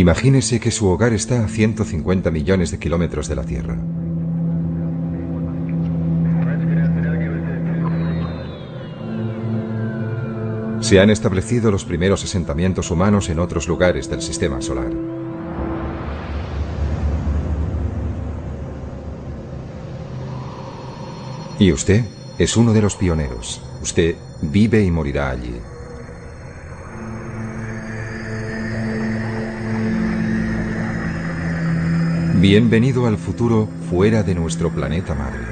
Imagínese que su hogar está a 150 millones de kilómetros de la Tierra. Se han establecido los primeros asentamientos humanos en otros lugares del sistema solar. Y usted es uno de los pioneros. Usted vive y morirá allí. Bienvenido al futuro fuera de nuestro planeta madre.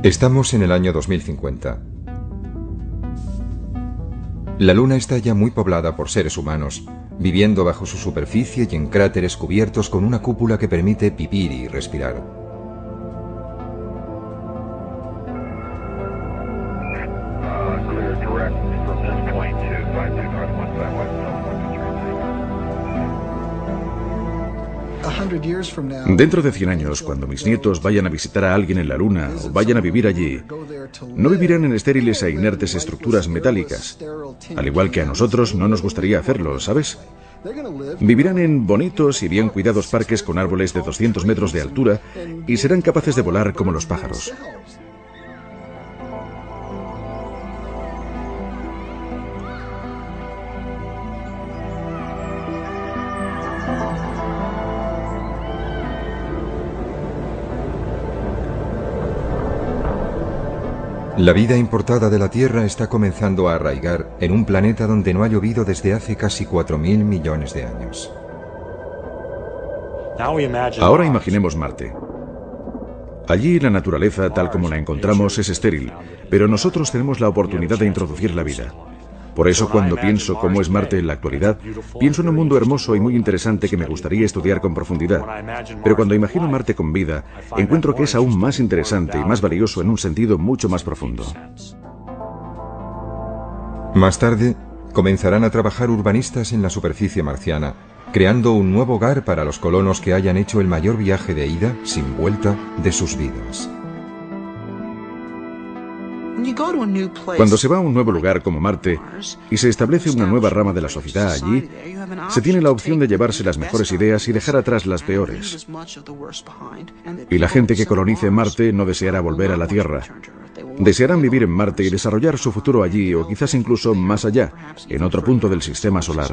Estamos en el año 2050. La Luna está ya muy poblada por seres humanos, viviendo bajo su superficie y en cráteres cubiertos con una cúpula que permite vivir y respirar. Dentro de 100 años, cuando mis nietos vayan a visitar a alguien en la Luna o vayan a vivir allí, no vivirán en estériles e inertes estructuras metálicas, al igual que a nosotros no nos gustaría hacerlo, ¿sabes? Vivirán en bonitos y bien cuidados parques con árboles de 200 metros de altura y serán capaces de volar como los pájaros. La vida importada de la Tierra está comenzando a arraigar en un planeta donde no ha llovido desde hace casi 4.000 millones de años. Ahora imaginemos Marte. Allí la naturaleza, tal como la encontramos, es estéril, pero nosotros tenemos la oportunidad de introducir la vida. Por eso, cuando pienso cómo es Marte en la actualidad, pienso en un mundo hermoso y muy interesante que me gustaría estudiar con profundidad. Pero cuando imagino Marte con vida, encuentro que es aún más interesante y más valioso en un sentido mucho más profundo. Más tarde, comenzarán a trabajar urbanistas en la superficie marciana, creando un nuevo hogar para los colonos que hayan hecho el mayor viaje de ida, sin vuelta, de sus vidas. Cuando se va a un nuevo lugar como Marte y se establece una nueva rama de la sociedad allí, se tiene la opción de llevarse las mejores ideas y dejar atrás las peores. Y la gente que colonice Marte no deseará volver a la Tierra. Desearán vivir en Marte y desarrollar su futuro allí o quizás incluso más allá, en otro punto del sistema solar.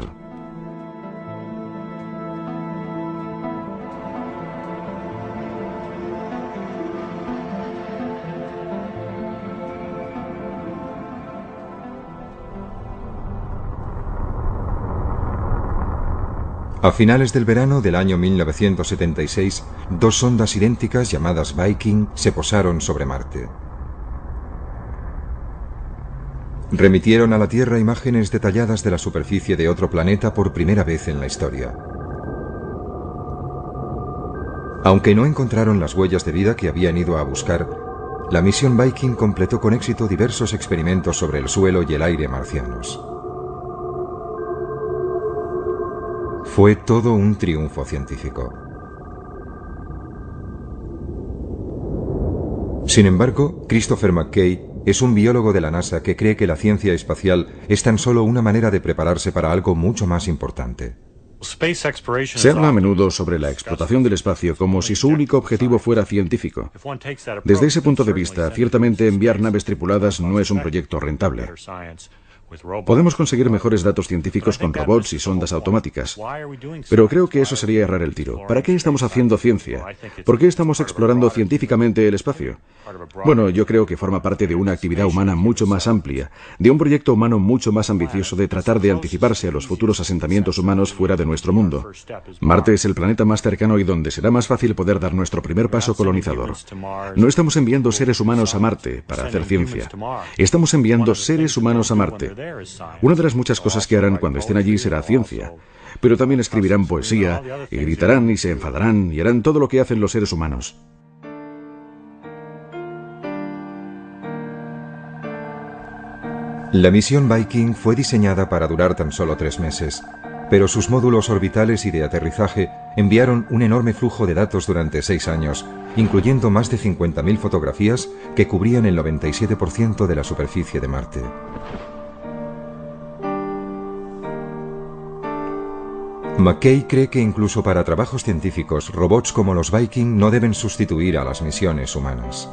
A finales del verano del año 1976, dos sondas idénticas llamadas Viking se posaron sobre Marte. Remitieron a la Tierra imágenes detalladas de la superficie de otro planeta por primera vez en la historia. Aunque no encontraron las huellas de vida que habían ido a buscar, la misión Viking completó con éxito diversos experimentos sobre el suelo y el aire marcianos. Fue todo un triunfo científico. Sin embargo, Christopher McKay es un biólogo de la NASA que cree que la ciencia espacial es tan solo una manera de prepararse para algo mucho más importante. Se habla a menudo sobre la explotación del espacio como si su único objetivo fuera científico. Desde ese punto de vista, ciertamente enviar naves tripuladas no es un proyecto rentable. Podemos conseguir mejores datos científicos con robots y sondas automáticas. Pero creo que eso sería errar el tiro. ¿Para qué estamos haciendo ciencia? ¿Por qué estamos explorando científicamente el espacio? Bueno, yo creo que forma parte de una actividad humana mucho más amplia, de un proyecto humano mucho más ambicioso de tratar de anticiparse a los futuros asentamientos humanos fuera de nuestro mundo. Marte es el planeta más cercano y donde será más fácil poder dar nuestro primer paso colonizador. No estamos enviando seres humanos a Marte para hacer ciencia. Estamos enviando seres humanos a Marte. Una de las muchas cosas que harán cuando estén allí será ciencia, pero también escribirán poesía, y gritarán y se enfadarán y harán todo lo que hacen los seres humanos. La misión Viking fue diseñada para durar tan solo 3 meses, pero sus módulos orbitales y de aterrizaje enviaron un enorme flujo de datos durante 6 años, incluyendo más de 50.000 fotografías que cubrían el 97% de la superficie de Marte. McKay cree que incluso para trabajos científicos, robots como los Viking no deben sustituir a las misiones humanas.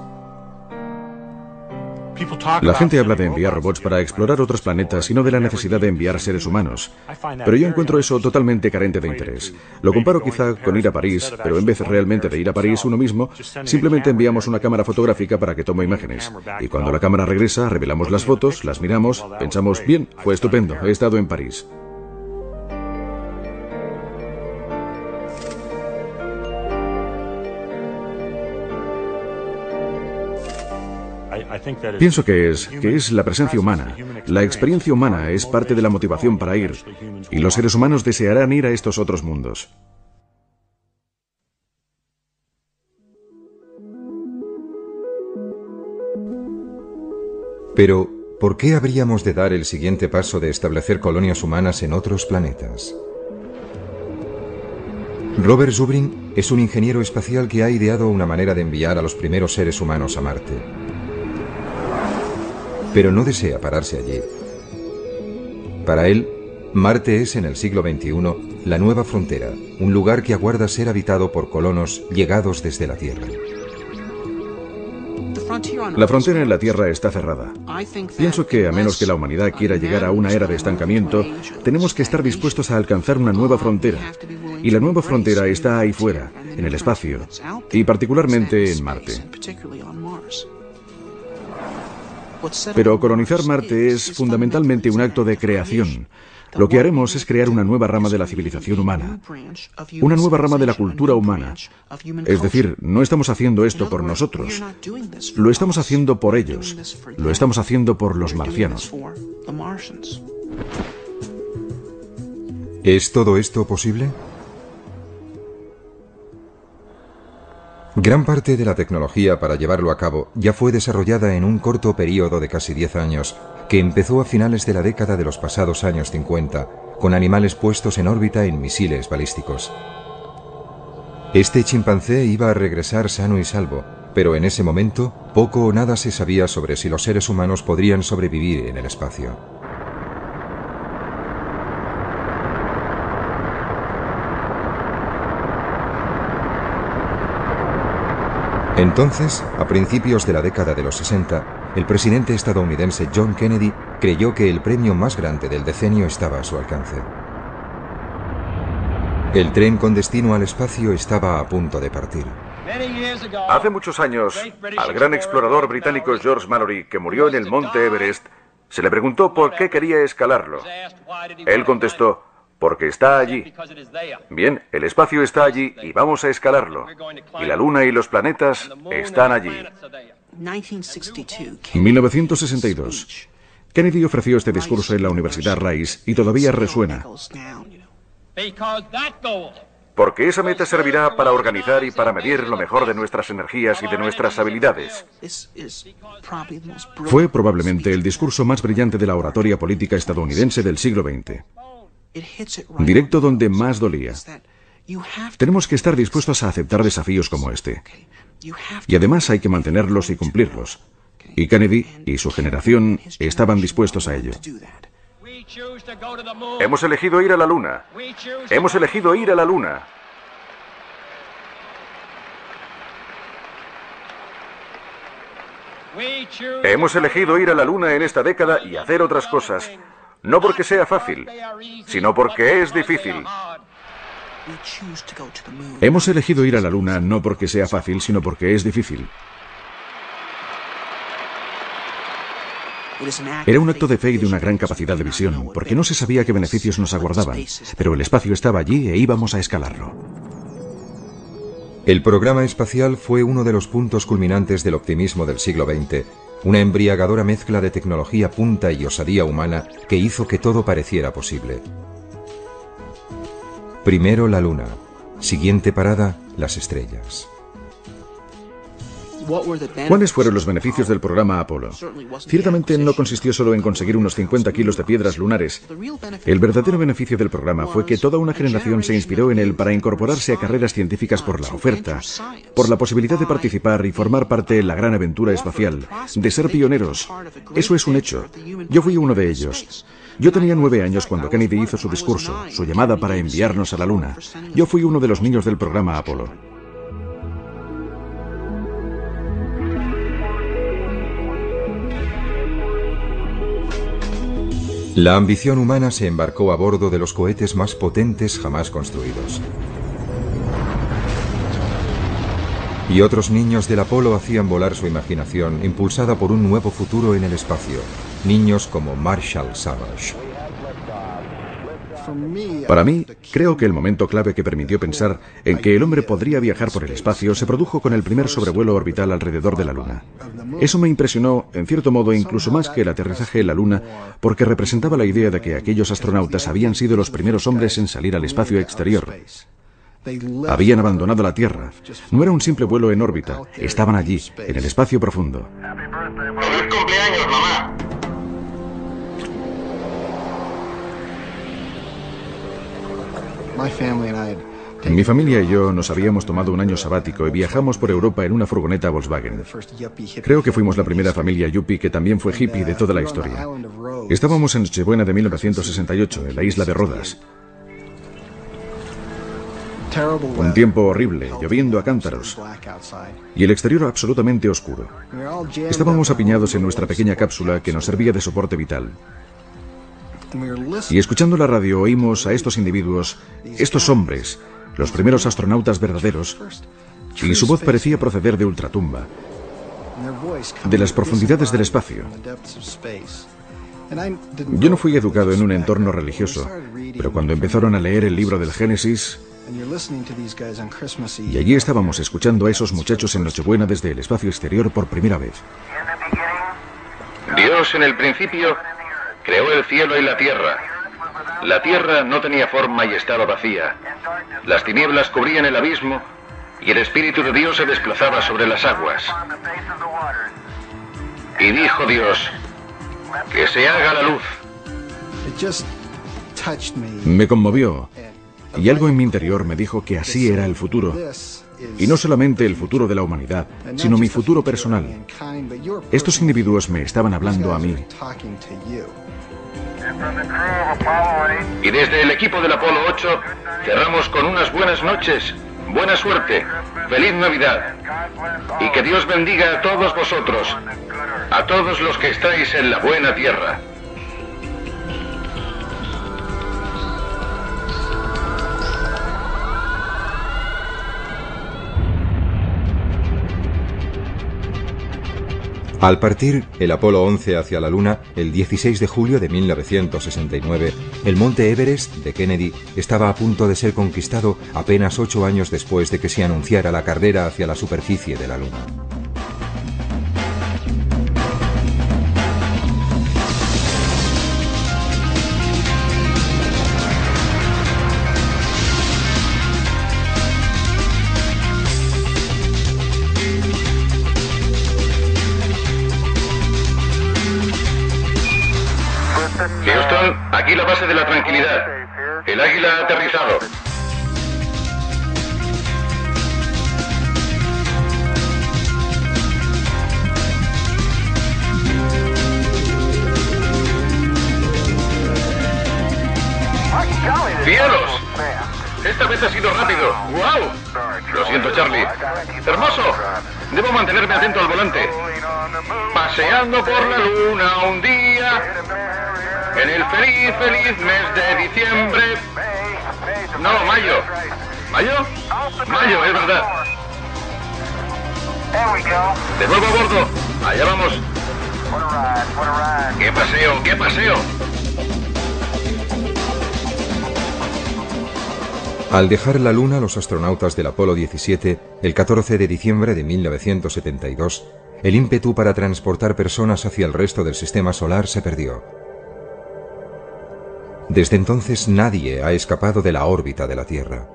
La gente habla de enviar robots para explorar otros planetas y no de la necesidad de enviar seres humanos. Pero yo encuentro eso totalmente carente de interés. Lo comparo quizá con ir a París, pero en vez realmente de ir a París uno mismo, simplemente enviamos una cámara fotográfica para que tome imágenes. Y cuando la cámara regresa, revelamos las fotos, las miramos, pensamos, bien, fue estupendo, he estado en París. Pienso que es la presencia humana. La experiencia humana es parte de la motivación para ir, y los seres humanos desearán ir a estos otros mundos. Pero, ¿por qué habríamos de dar el siguiente paso de establecer colonias humanas en otros planetas? Robert Zubrin es un ingeniero espacial que ha ideado una manera de enviar a los primeros seres humanos a Marte. Pero no desea pararse allí. Para él, Marte es en el siglo XXI la nueva frontera, un lugar que aguarda ser habitado por colonos llegados desde la Tierra. La frontera en la Tierra está cerrada. Pienso que a menos que la humanidad quiera llegar a una era de estancamiento, tenemos que estar dispuestos a alcanzar una nueva frontera. Y la nueva frontera está ahí fuera, en el espacio, y particularmente en Marte. Pero colonizar Marte es fundamentalmente un acto de creación. Lo que haremos es crear una nueva rama de la civilización humana, una nueva rama de la cultura humana. Es decir, no estamos haciendo esto por nosotros, lo estamos haciendo por ellos, lo estamos haciendo por los marcianos. ¿Es todo esto posible? Gran parte de la tecnología para llevarlo a cabo ya fue desarrollada en un corto periodo de casi 10 años, que empezó a finales de la década de los pasados años 50, con animales puestos en órbita en misiles balísticos. Este chimpancé iba a regresar sano y salvo, pero en ese momento poco o nada se sabía sobre si los seres humanos podrían sobrevivir en el espacio. Entonces, a principios de la década de los 60, el presidente estadounidense John Kennedy creyó que el premio más grande del decenio estaba a su alcance. El tren con destino al espacio estaba a punto de partir. Hace muchos años, al gran explorador británico George Mallory, que murió en el monte Everest, se le preguntó por qué quería escalarlo. Él contestó, porque está allí. Bien, el espacio está allí y vamos a escalarlo. Y la Luna y los planetas están allí. 1962. Kennedy ofreció este discurso en la Universidad Rice y todavía resuena. Porque esa meta servirá para organizar y para medir lo mejor de nuestras energías y de nuestras habilidades. Fue probablemente el discurso más brillante de la oratoria política estadounidense del siglo XX. Directo donde más dolía. Tenemos que estar dispuestos a aceptar desafíos como este. Y además hay que mantenerlos y cumplirlos. Y Kennedy y su generación estaban dispuestos a ello. Hemos elegido ir a la Luna. Hemos elegido ir a la Luna. Hemos elegido ir a la Luna en esta década y hacer otras cosas. No porque sea fácil, sino porque es difícil. Hemos elegido ir a la Luna no porque sea fácil, sino porque es difícil. Era un acto de fe y de una gran capacidad de visión, porque no se sabía qué beneficios nos aguardaban, pero el espacio estaba allí e íbamos a escalarlo. El programa espacial fue uno de los puntos culminantes del optimismo del siglo XX, una embriagadora mezcla de tecnología punta y osadía humana que hizo que todo pareciera posible. Primero la Luna, siguiente parada, las estrellas. ¿Cuáles fueron los beneficios del programa Apolo? Ciertamente no consistió solo en conseguir unos 50 kilos de piedras lunares. El verdadero beneficio del programa fue que toda una generación se inspiró en él para incorporarse a carreras científicas por la oferta, por la posibilidad de participar y formar parte de la gran aventura espacial, de ser pioneros. Eso es un hecho. Yo fui uno de ellos. Yo tenía 9 años cuando Kennedy hizo su discurso, su llamada para enviarnos a la Luna. Yo fui uno de los niños del programa Apolo. La ambición humana se embarcó a bordo de los cohetes más potentes jamás construidos. Y otros niños del Apolo hacían volar su imaginación, impulsada por un nuevo futuro en el espacio. Niños como Marshall Savage. Para mí, creo que el momento clave que permitió pensar en que el hombre podría viajar por el espacio se produjo con el primer sobrevuelo orbital alrededor de la Luna. Eso me impresionó, en cierto modo, incluso más que el aterrizaje en la Luna, porque representaba la idea de que aquellos astronautas habían sido los primeros hombres en salir al espacio exterior. Habían abandonado la Tierra. No era un simple vuelo en órbita. Estaban allí, en el espacio profundo. ¡Feliz cumpleaños, mamá! Mi familia y yo nos habíamos tomado un año sabático y viajamos por Europa en una furgoneta Volkswagen. Creo que fuimos la primera familia yuppie que también fue hippie de toda la historia. Estábamos en Nochebuena de 1968, en la isla de Rodas. Un tiempo horrible, lloviendo a cántaros, y el exterior absolutamente oscuro. Estábamos apiñados en nuestra pequeña cápsula que nos servía de soporte vital. Y escuchando la radio oímos a estos individuos, estos hombres, los primeros astronautas verdaderos, y su voz parecía proceder de ultratumba, de las profundidades del espacio. Yo no fui educado en un entorno religioso, pero cuando empezaron a leer el libro del Génesis, y allí estábamos escuchando a esos muchachos en Nochebuena desde el espacio exterior por primera vez. Dios en el principio creó el cielo y la tierra. La tierra no tenía forma y estaba vacía. Las tinieblas cubrían el abismo y el Espíritu de Dios se desplazaba sobre las aguas. Y dijo Dios, que se haga la luz. Me conmovió, y algo en mi interior me dijo que así era el futuro. Y no solamente el futuro de la humanidad, sino mi futuro personal. Estos individuos me estaban hablando a mí. Y desde el equipo del Apolo 8 cerramos con unas buenas noches, buena suerte, feliz Navidad. Y que Dios bendiga a todos vosotros, a todos los que estáis en la buena tierra. Al partir el Apolo 11 hacia la Luna, el 16 de julio de 1969, el monte Everest de Kennedy estaba a punto de ser conquistado apenas 8 años después de que se anunciara la carrera hacia la superficie de la Luna. Houston, aquí la base de la tranquilidad. El Águila ha aterrizado. ¡Cielos! Esta vez ha sido rápido. ¡Wow! Lo siento, Charlie. ¡Hermoso! Debo mantenerme atento al volante. Paseando por la luna un día, en el feliz, feliz mes de diciembre. No, mayo. ¿Mayo? Mayo, es verdad. De nuevo a bordo. Allá vamos. ¡Qué paseo, qué paseo! Al dejar la Luna, los astronautas del Apolo 17, el 14 de diciembre de 1972, el ímpetu para transportar personas hacia el resto del sistema solar se perdió. Desde entonces nadie ha escapado de la órbita de la Tierra.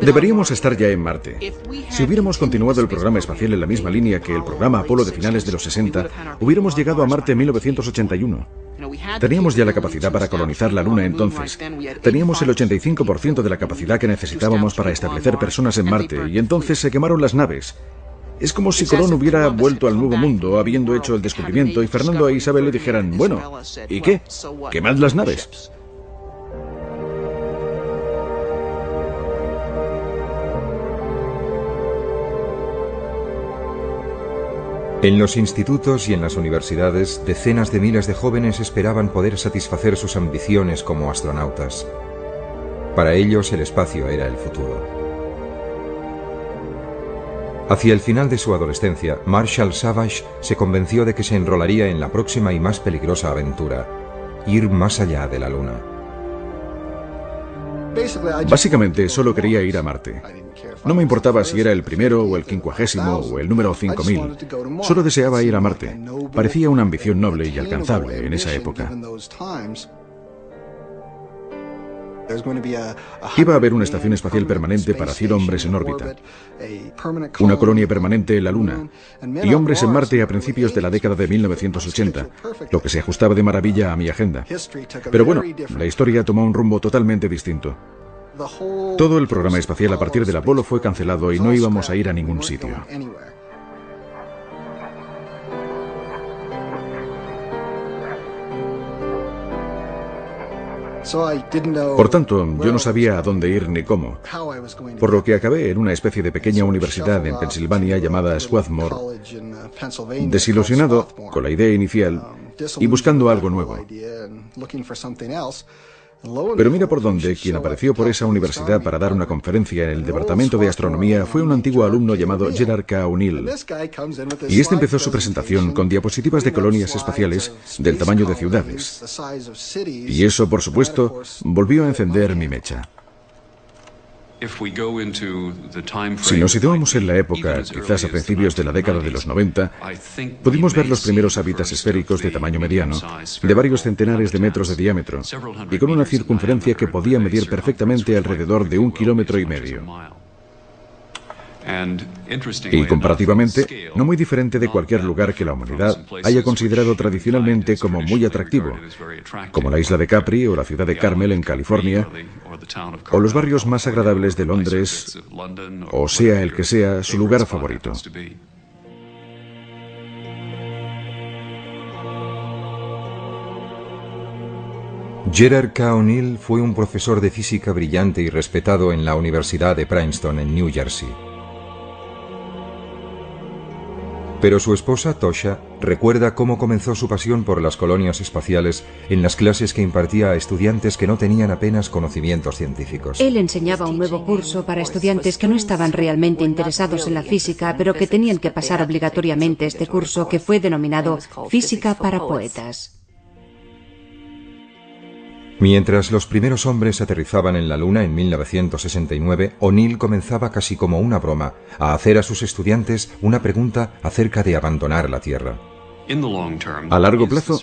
Deberíamos estar ya en Marte. Si hubiéramos continuado el programa espacial en la misma línea que el programa Apolo de finales de los 60, hubiéramos llegado a Marte en 1981. Teníamos ya la capacidad para colonizar la Luna entonces. Teníamos el 85% de la capacidad que necesitábamos para establecer personas en Marte, y entonces se quemaron las naves. Es como si Colón hubiera vuelto al Nuevo Mundo habiendo hecho el descubrimiento y Fernando e Isabel le dijeran, bueno, ¿y qué? ¡Quemad las naves! En los institutos y en las universidades, decenas de miles de jóvenes esperaban poder satisfacer sus ambiciones como astronautas. Para ellos, el espacio era el futuro. Hacia el final de su adolescencia, Marshall Savage se convenció de que se enrolaría en la próxima y más peligrosa aventura: ir más allá de la Luna. Básicamente, solo quería ir a Marte. No me importaba si era el primero o el 50.000 o el número 5000. Solo deseaba ir a Marte. Parecía una ambición noble y alcanzable en esa época. Iba a haber una estación espacial permanente para 100 hombres en órbita, una colonia permanente en la Luna y hombres en Marte a principios de la década de 1980, lo que se ajustaba de maravilla a mi agenda. Pero bueno, la historia tomó un rumbo totalmente distinto. Todo el programa espacial a partir del Apolo fue cancelado y no íbamos a ir a ningún sitio. Por tanto, yo no sabía a dónde ir ni cómo, por lo que acabé en una especie de pequeña universidad en Pensilvania llamada Swarthmore, desilusionado con la idea inicial y buscando algo nuevo. Pero mira por dónde, quien apareció por esa universidad para dar una conferencia en el departamento de astronomía fue un antiguo alumno llamado Gerard K. O'Neill. Y este empezó su presentación con diapositivas de colonias espaciales del tamaño de ciudades. Y eso, por supuesto, volvió a encender mi mecha. Si nos situamos en la época, quizás a principios de la década de los 90, pudimos ver los primeros hábitats esféricos de tamaño mediano, de varios centenares de metros de diámetro, y con una circunferencia que podía medir perfectamente alrededor de 1,5 kilómetros. Y comparativamente, no muy diferente de cualquier lugar que la humanidad haya considerado tradicionalmente como muy atractivo, como la isla de Capri o la ciudad de Carmel en California, o los barrios más agradables de Londres, o sea el que sea su lugar favorito. Gerard K. O'Neill fue un profesor de física brillante y respetado en la Universidad de Princeton, en New Jersey. Pero su esposa, Tosha, recuerda cómo comenzó su pasión por las colonias espaciales en las clases que impartía a estudiantes que no tenían apenas conocimientos científicos. Él enseñaba un nuevo curso para estudiantes que no estaban realmente interesados en la física, pero que tenían que pasar obligatoriamente este curso, que fue denominado Física para Poetas. Mientras los primeros hombres aterrizaban en la Luna en 1969, O'Neill comenzaba casi como una broma a hacer a sus estudiantes una pregunta acerca de abandonar la Tierra. A largo plazo,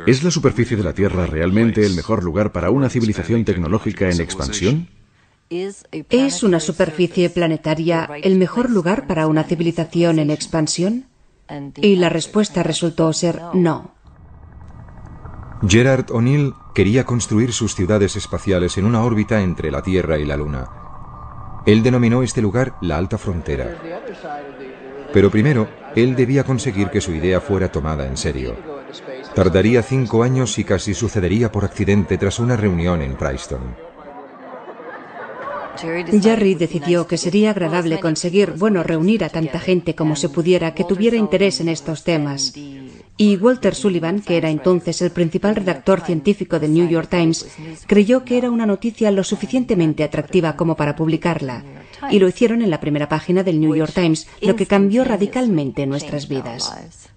¿es la superficie de la Tierra realmente el mejor lugar para una civilización tecnológica en expansión? ¿Es una superficie planetaria el mejor lugar para una civilización en expansión? Y la respuesta resultó ser no. Gerard O'Neill quería construir sus ciudades espaciales en una órbita entre la Tierra y la Luna. Él denominó este lugar la Alta Frontera. Pero primero, él debía conseguir que su idea fuera tomada en serio. Tardaría 5 años y casi sucedería por accidente tras una reunión en Princeton. Jerry decidió que sería agradable conseguir, reunir a tanta gente como se pudiera que tuviera interés en estos temas. Y Walter Sullivan, que era entonces el principal redactor científico del New York Times, creyó que era una noticia lo suficientemente atractiva como para publicarla. Y lo hicieron en la primera página del New York Times, lo que cambió radicalmente nuestras vidas.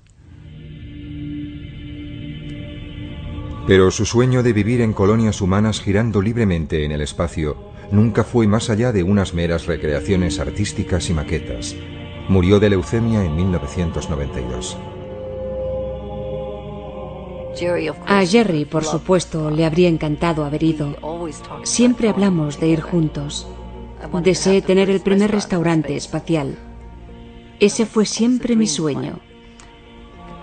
Pero su sueño de vivir en colonias humanas girando libremente en el espacio nunca fue más allá de unas meras recreaciones artísticas y maquetas. Murió de leucemia en 1992. A Jerry, por supuesto, le habría encantado haber ido. Siempre hablamos de ir juntos. Deseé tener el primer restaurante espacial. Ese fue siempre mi sueño.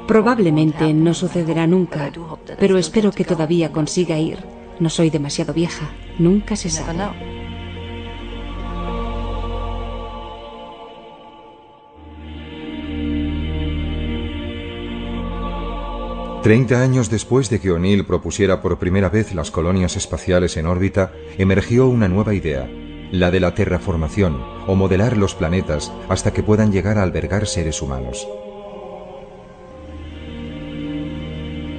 Probablemente no sucederá nunca, pero espero que todavía consiga ir. No soy demasiado vieja, nunca se sabe. 30 años después de que O'Neill propusiera por primera vez las colonias espaciales en órbita, emergió una nueva idea, la de la terraformación, o modelar los planetas hasta que puedan llegar a albergar seres humanos.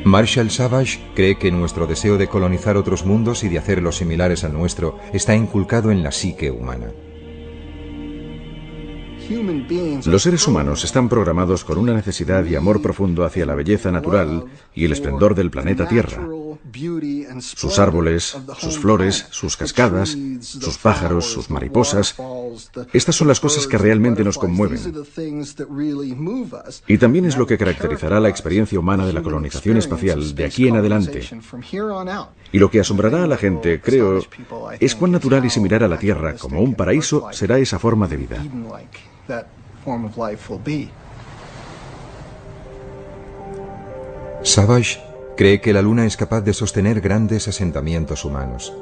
Marshall Savage cree que nuestro deseo de colonizar otros mundos y de hacerlos similares al nuestro está inculcado en la psique humana. Los seres humanos están programados con una necesidad y amor profundo hacia la belleza natural y el esplendor del planeta Tierra. Sus árboles, sus flores, sus cascadas, sus pájaros, sus mariposas. Estas son las cosas que realmente nos conmueven. Y también es lo que caracterizará la experiencia humana de la colonización espacial de aquí en adelante. Y lo que asombrará a la gente, creo, es cuán natural y similar a la Tierra como un paraíso será esa forma de vida. Savage cree que la Luna es capaz de sostener grandes asentamientos humanos.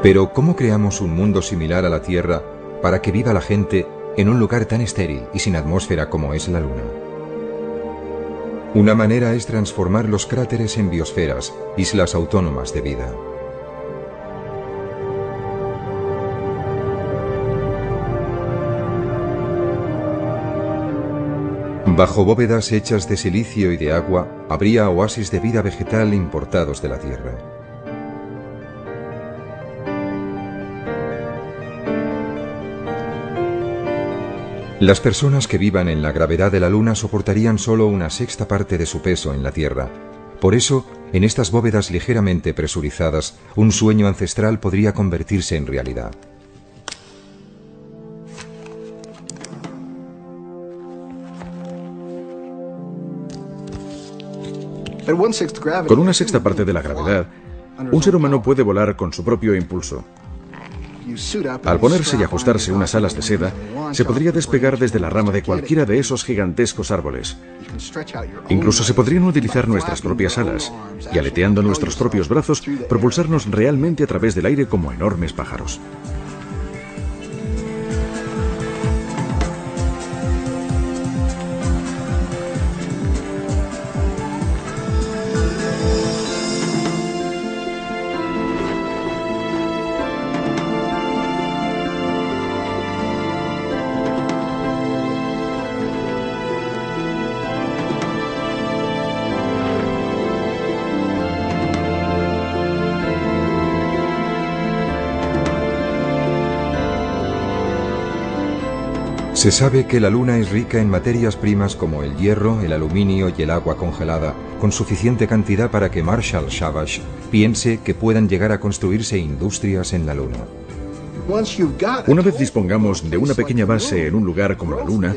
Pero ¿cómo creamos un mundo similar a la Tierra para que viva la gente en un lugar tan estéril y sin atmósfera como es la Luna? Una manera es transformar los cráteres en biosferas, islas autónomas de vida. Bajo bóvedas hechas de silicio y de agua, habría oasis de vida vegetal importados de la Tierra. Las personas que vivan en la gravedad de la Luna soportarían solo una sexta parte de su peso en la Tierra. Por eso, en estas bóvedas ligeramente presurizadas, un sueño ancestral podría convertirse en realidad. Con una sexta parte de la gravedad, un ser humano puede volar con su propio impulso. Al ponerse y ajustarse unas alas de seda, se podría despegar desde la rama de cualquiera de esos gigantescos árboles. Incluso se podrían utilizar nuestras propias alas y, aleteando nuestros propios brazos, propulsarnos realmente a través del aire como enormes pájaros. Se sabe que la Luna es rica en materias primas como el hierro, el aluminio y el agua congelada, con suficiente cantidad para que Marshall Savage piense que puedan llegar a construirse industrias en la Luna. Una vez dispongamos de una pequeña base en un lugar como la Luna,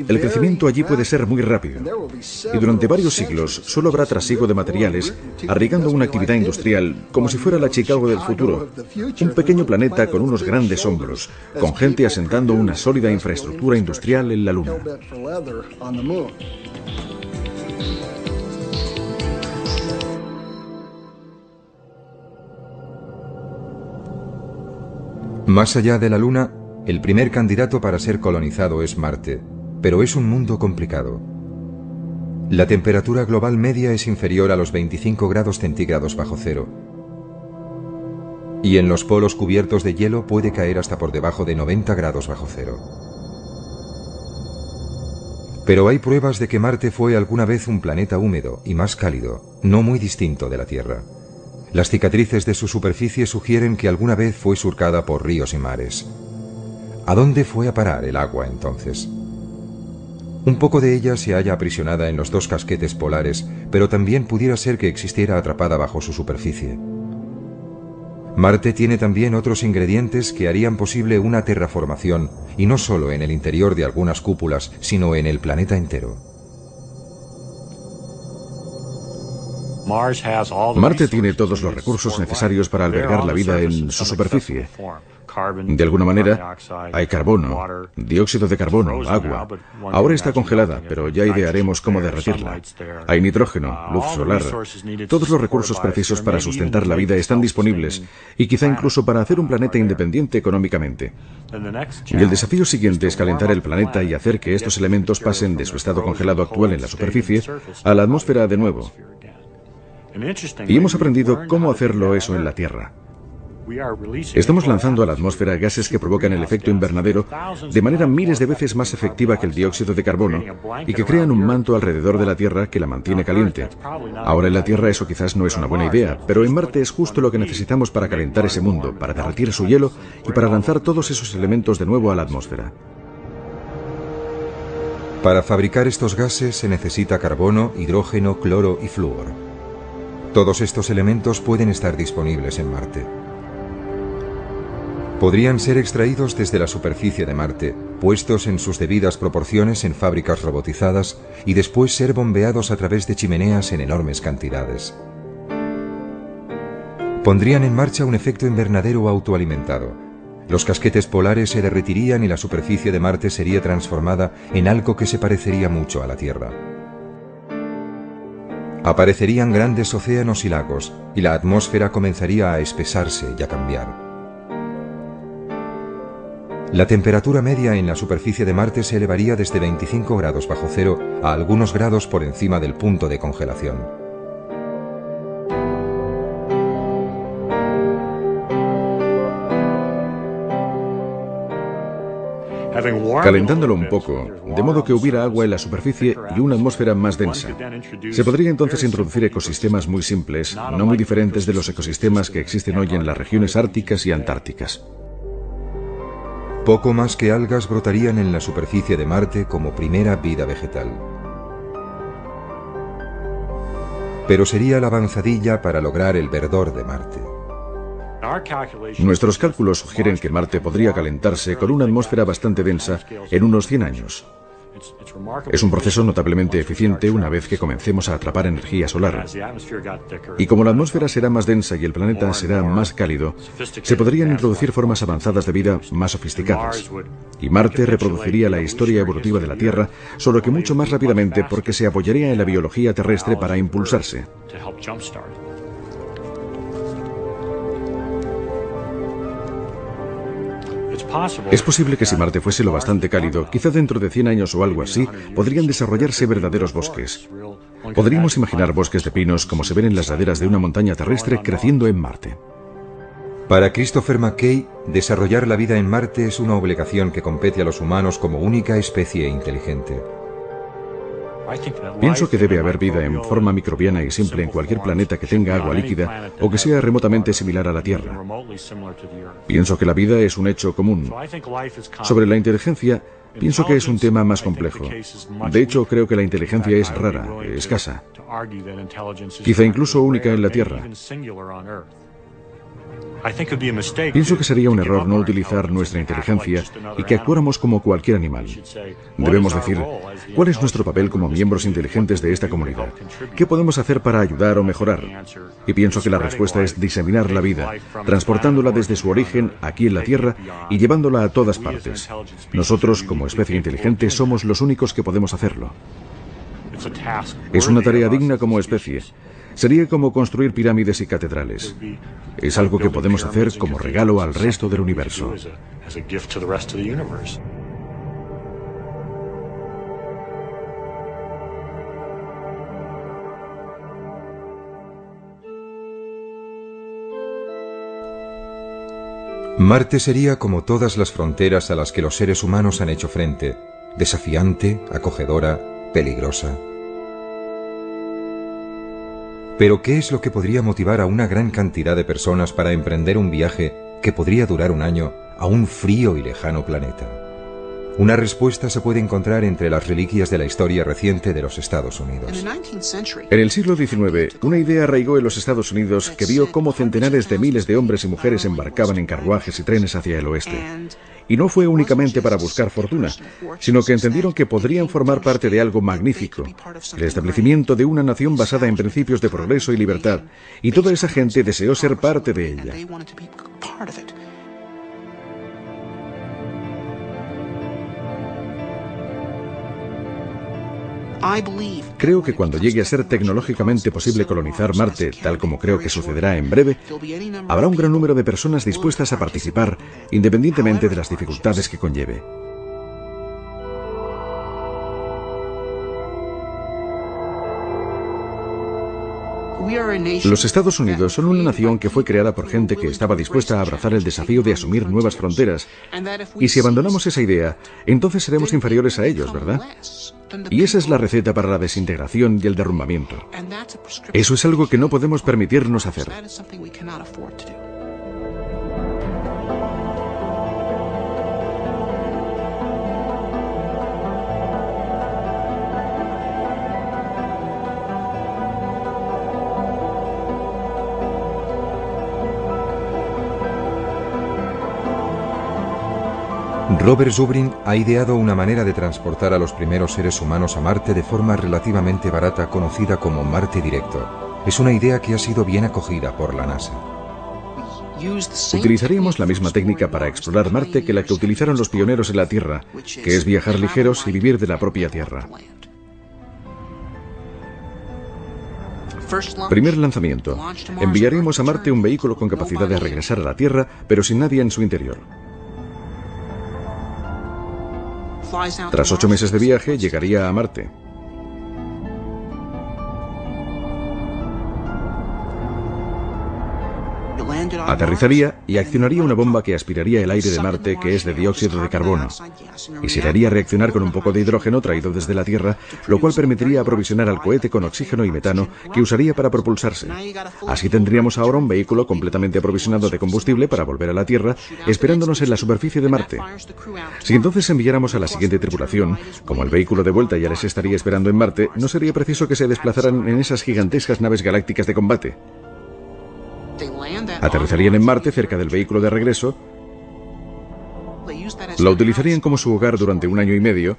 el crecimiento allí puede ser muy rápido. Y durante varios siglos solo habrá trasiego de materiales, arriesgando una actividad industrial como si fuera la Chicago del futuro. Un pequeño planeta con unos grandes hombros, con gente asentando una sólida infraestructura industrial en la Luna. Más allá de la Luna, el primer candidato para ser colonizado es Marte, pero es un mundo complicado. La temperatura global media es inferior a los 25 grados centígrados bajo cero. Y en los polos cubiertos de hielo puede caer hasta por debajo de 90 grados bajo cero. Pero hay pruebas de que Marte fue alguna vez un planeta húmedo y más cálido, no muy distinto de la Tierra. Las cicatrices de su superficie sugieren que alguna vez fue surcada por ríos y mares. ¿A dónde fue a parar el agua entonces? Un poco de ella se halla aprisionada en los dos casquetes polares, pero también pudiera ser que existiera atrapada bajo su superficie. Marte tiene también otros ingredientes que harían posible una terraformación, y no solo en el interior de algunas cúpulas, sino en el planeta entero. Marte tiene todos los recursos necesarios para albergar la vida en su superficie. De alguna manera, hay carbono, dióxido de carbono, agua. Ahora está congelada, pero ya idearemos cómo derretirla. Hay nitrógeno, luz solar. Todos los recursos precisos para sustentar la vida están disponibles, y quizá incluso para hacer un planeta independiente económicamente. Y el desafío siguiente es calentar el planeta y hacer que estos elementos pasen de su estado congelado actual en la superficie a la atmósfera de nuevo. Y hemos aprendido cómo hacerlo eso en la Tierra. Estamos lanzando a la atmósfera gases que provocan el efecto invernadero de manera miles de veces más efectiva que el dióxido de carbono y que crean un manto alrededor de la Tierra que la mantiene caliente. Ahora en la Tierra eso quizás no es una buena idea, pero en Marte es justo lo que necesitamos para calentar ese mundo, para derretir su hielo y para lanzar todos esos elementos de nuevo a la atmósfera. Para fabricar estos gases se necesita carbono, hidrógeno, cloro y flúor. Todos estos elementos pueden estar disponibles en Marte. Podrían ser extraídos desde la superficie de Marte, puestos en sus debidas proporciones en fábricas robotizadas y después ser bombeados a través de chimeneas en enormes cantidades. Pondrían en marcha un efecto invernadero autoalimentado. Los casquetes polares se derretirían y la superficie de Marte sería transformada en algo que se parecería mucho a la Tierra. Aparecerían grandes océanos y lagos, y la atmósfera comenzaría a espesarse y a cambiar. La temperatura media en la superficie de Marte se elevaría desde 25 grados bajo cero a algunos grados por encima del punto de congelación. Calentándolo un poco, de modo que hubiera agua en la superficie y una atmósfera más densa. Se podría entonces introducir ecosistemas muy simples, no muy diferentes de los ecosistemas que existen hoy en las regiones árticas y antárticas. Poco más que algas brotarían en la superficie de Marte como primera vida vegetal. Pero sería la avanzadilla para lograr el verdor de Marte. Nuestros cálculos sugieren que Marte podría calentarse con una atmósfera bastante densa en unos 100 años. Es un proceso notablemente eficiente una vez que comencemos a atrapar energía solar. Y como la atmósfera será más densa y el planeta será más cálido, se podrían introducir formas avanzadas de vida más sofisticadas. Y Marte reproduciría la historia evolutiva de la Tierra, solo que mucho más rápidamente porque se apoyaría en la biología terrestre para impulsarse. Es posible que si Marte fuese lo bastante cálido, quizá dentro de 100 años o algo así, podrían desarrollarse verdaderos bosques. Podríamos imaginar bosques de pinos como se ven en las laderas de una montaña terrestre creciendo en Marte. Para Christopher McKay, desarrollar la vida en Marte es una obligación que compete a los humanos como única especie inteligente. Pienso que debe haber vida en forma microbiana y simple en cualquier planeta que tenga agua líquida o que sea remotamente similar a la Tierra. Pienso que la vida es un hecho común. Sobre la inteligencia, pienso que es un tema más complejo. De hecho, creo que la inteligencia es rara, escasa, quizá incluso única en la Tierra. Pienso que sería un error no utilizar nuestra inteligencia y que actuáramos como cualquier animal. Debemos decir, ¿cuál es nuestro papel como miembros inteligentes de esta comunidad? ¿Qué podemos hacer para ayudar o mejorar? Y pienso que la respuesta es diseminar la vida, transportándola desde su origen aquí en la Tierra y llevándola a todas partes. Nosotros, como especie inteligente, somos los únicos que podemos hacerlo. Es una tarea digna como especie. Sería como construir pirámides y catedrales. Es algo que podemos hacer como regalo al resto del universo. Marte sería como todas las fronteras a las que los seres humanos han hecho frente, desafiante, acogedora, peligrosa. Pero ¿qué es lo que podría motivar a una gran cantidad de personas para emprender un viaje que podría durar un año a un frío y lejano planeta? Una respuesta se puede encontrar entre las reliquias de la historia reciente de los Estados Unidos. En el siglo XIX, una idea arraigó en los Estados Unidos que vio cómo centenares de miles de hombres y mujeres embarcaban en carruajes y trenes hacia el oeste. Y no fue únicamente para buscar fortuna, sino que entendieron que podrían formar parte de algo magnífico, el establecimiento de una nación basada en principios de progreso y libertad, y toda esa gente deseó ser parte de ella. Creo que cuando llegue a ser tecnológicamente posible colonizar Marte, tal como creo que sucederá en breve, habrá un gran número de personas dispuestas a participar, independientemente de las dificultades que conlleve. Los Estados Unidos son una nación que fue creada por gente que estaba dispuesta a abrazar el desafío de asumir nuevas fronteras, y si abandonamos esa idea, entonces seremos inferiores a ellos, ¿verdad? Y esa es la receta para la desintegración y el derrumbamiento. Eso es algo que no podemos permitirnos hacer. Robert Zubrin ha ideado una manera de transportar a los primeros seres humanos a Marte de forma relativamente barata, conocida como Marte Directo. Es una idea que ha sido bien acogida por la NASA. Utilizaríamos la misma técnica para explorar Marte que la que utilizaron los pioneros en la Tierra, que es viajar ligeros y vivir de la propia Tierra. Primer lanzamiento. Enviaremos a Marte un vehículo con capacidad de regresar a la Tierra, pero sin nadie en su interior. Tras 8 meses de viaje, llegaría a Marte. Aterrizaría y accionaría una bomba que aspiraría el aire de Marte, que es de dióxido de carbono, y se le haría reaccionar con un poco de hidrógeno traído desde la Tierra, lo cual permitiría aprovisionar al cohete con oxígeno y metano que usaría para propulsarse. Así tendríamos ahora un vehículo completamente aprovisionado de combustible para volver a la Tierra, esperándonos en la superficie de Marte. Si entonces enviáramos a la siguiente tripulación, como el vehículo de vuelta ya les estaría esperando en Marte, no sería preciso que se desplazaran en esas gigantescas naves galácticas de combate. Aterrizarían en Marte cerca del vehículo de regreso, lo utilizarían como su hogar durante 1 año y medio,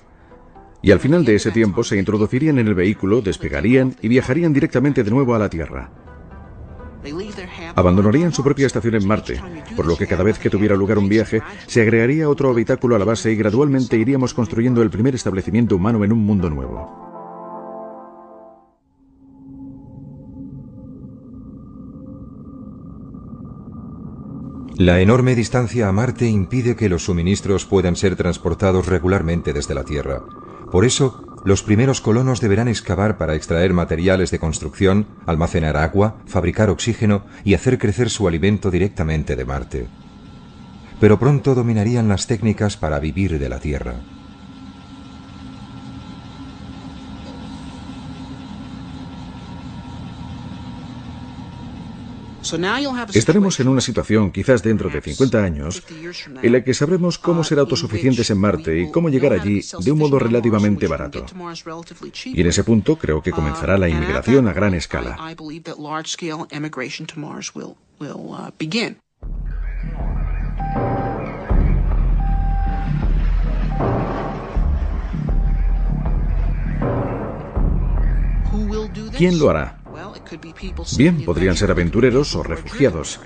y al final de ese tiempo se introducirían en el vehículo, despegarían y viajarían directamente de nuevo a la Tierra. Abandonarían su propia estación en Marte, por lo que cada vez que tuviera lugar un viaje, se agregaría otro habitáculo a la base y gradualmente iríamos construyendo el primer establecimiento humano en un mundo nuevo. La enorme distancia a Marte impide que los suministros puedan ser transportados regularmente desde la Tierra. Por eso, los primeros colonos deberán excavar para extraer materiales de construcción, almacenar agua, fabricar oxígeno y hacer crecer su alimento directamente de Marte. Pero pronto dominarían las técnicas para vivir de la Tierra. Estaremos en una situación, quizás dentro de 50 años, en la que sabremos cómo ser autosuficientes en Marte y cómo llegar allí de un modo relativamente barato. Y en ese punto creo que comenzará la inmigración a gran escala. ¿Quién lo hará? Bien, podrían ser aventureros o refugiados.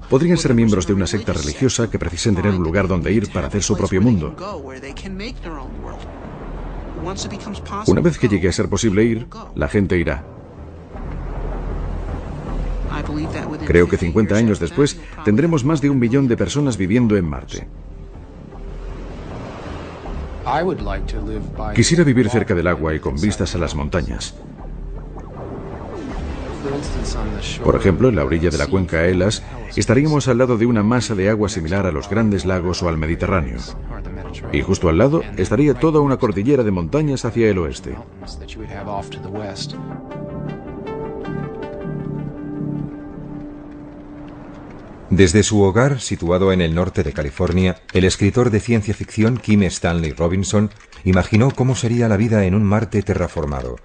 Podrían ser miembros de una secta religiosa que precisen tener un lugar donde ir para hacer su propio mundo. Una vez que llegue a ser posible ir, la gente irá. Creo que 50 años después tendremos más de 1 billón de personas viviendo en Marte. Quisiera vivir cerca del agua y con vistas a las montañas. Por ejemplo, en la orilla de la cuenca Elas, estaríamos al lado de una masa de agua similar a los grandes lagos o al Mediterráneo. Y justo al lado estaría toda una cordillera de montañas hacia el oeste. Desde su hogar, situado en el norte de California, el escritor de ciencia ficción Kim Stanley Robinson imaginó cómo sería la vida en un Marte terraformado.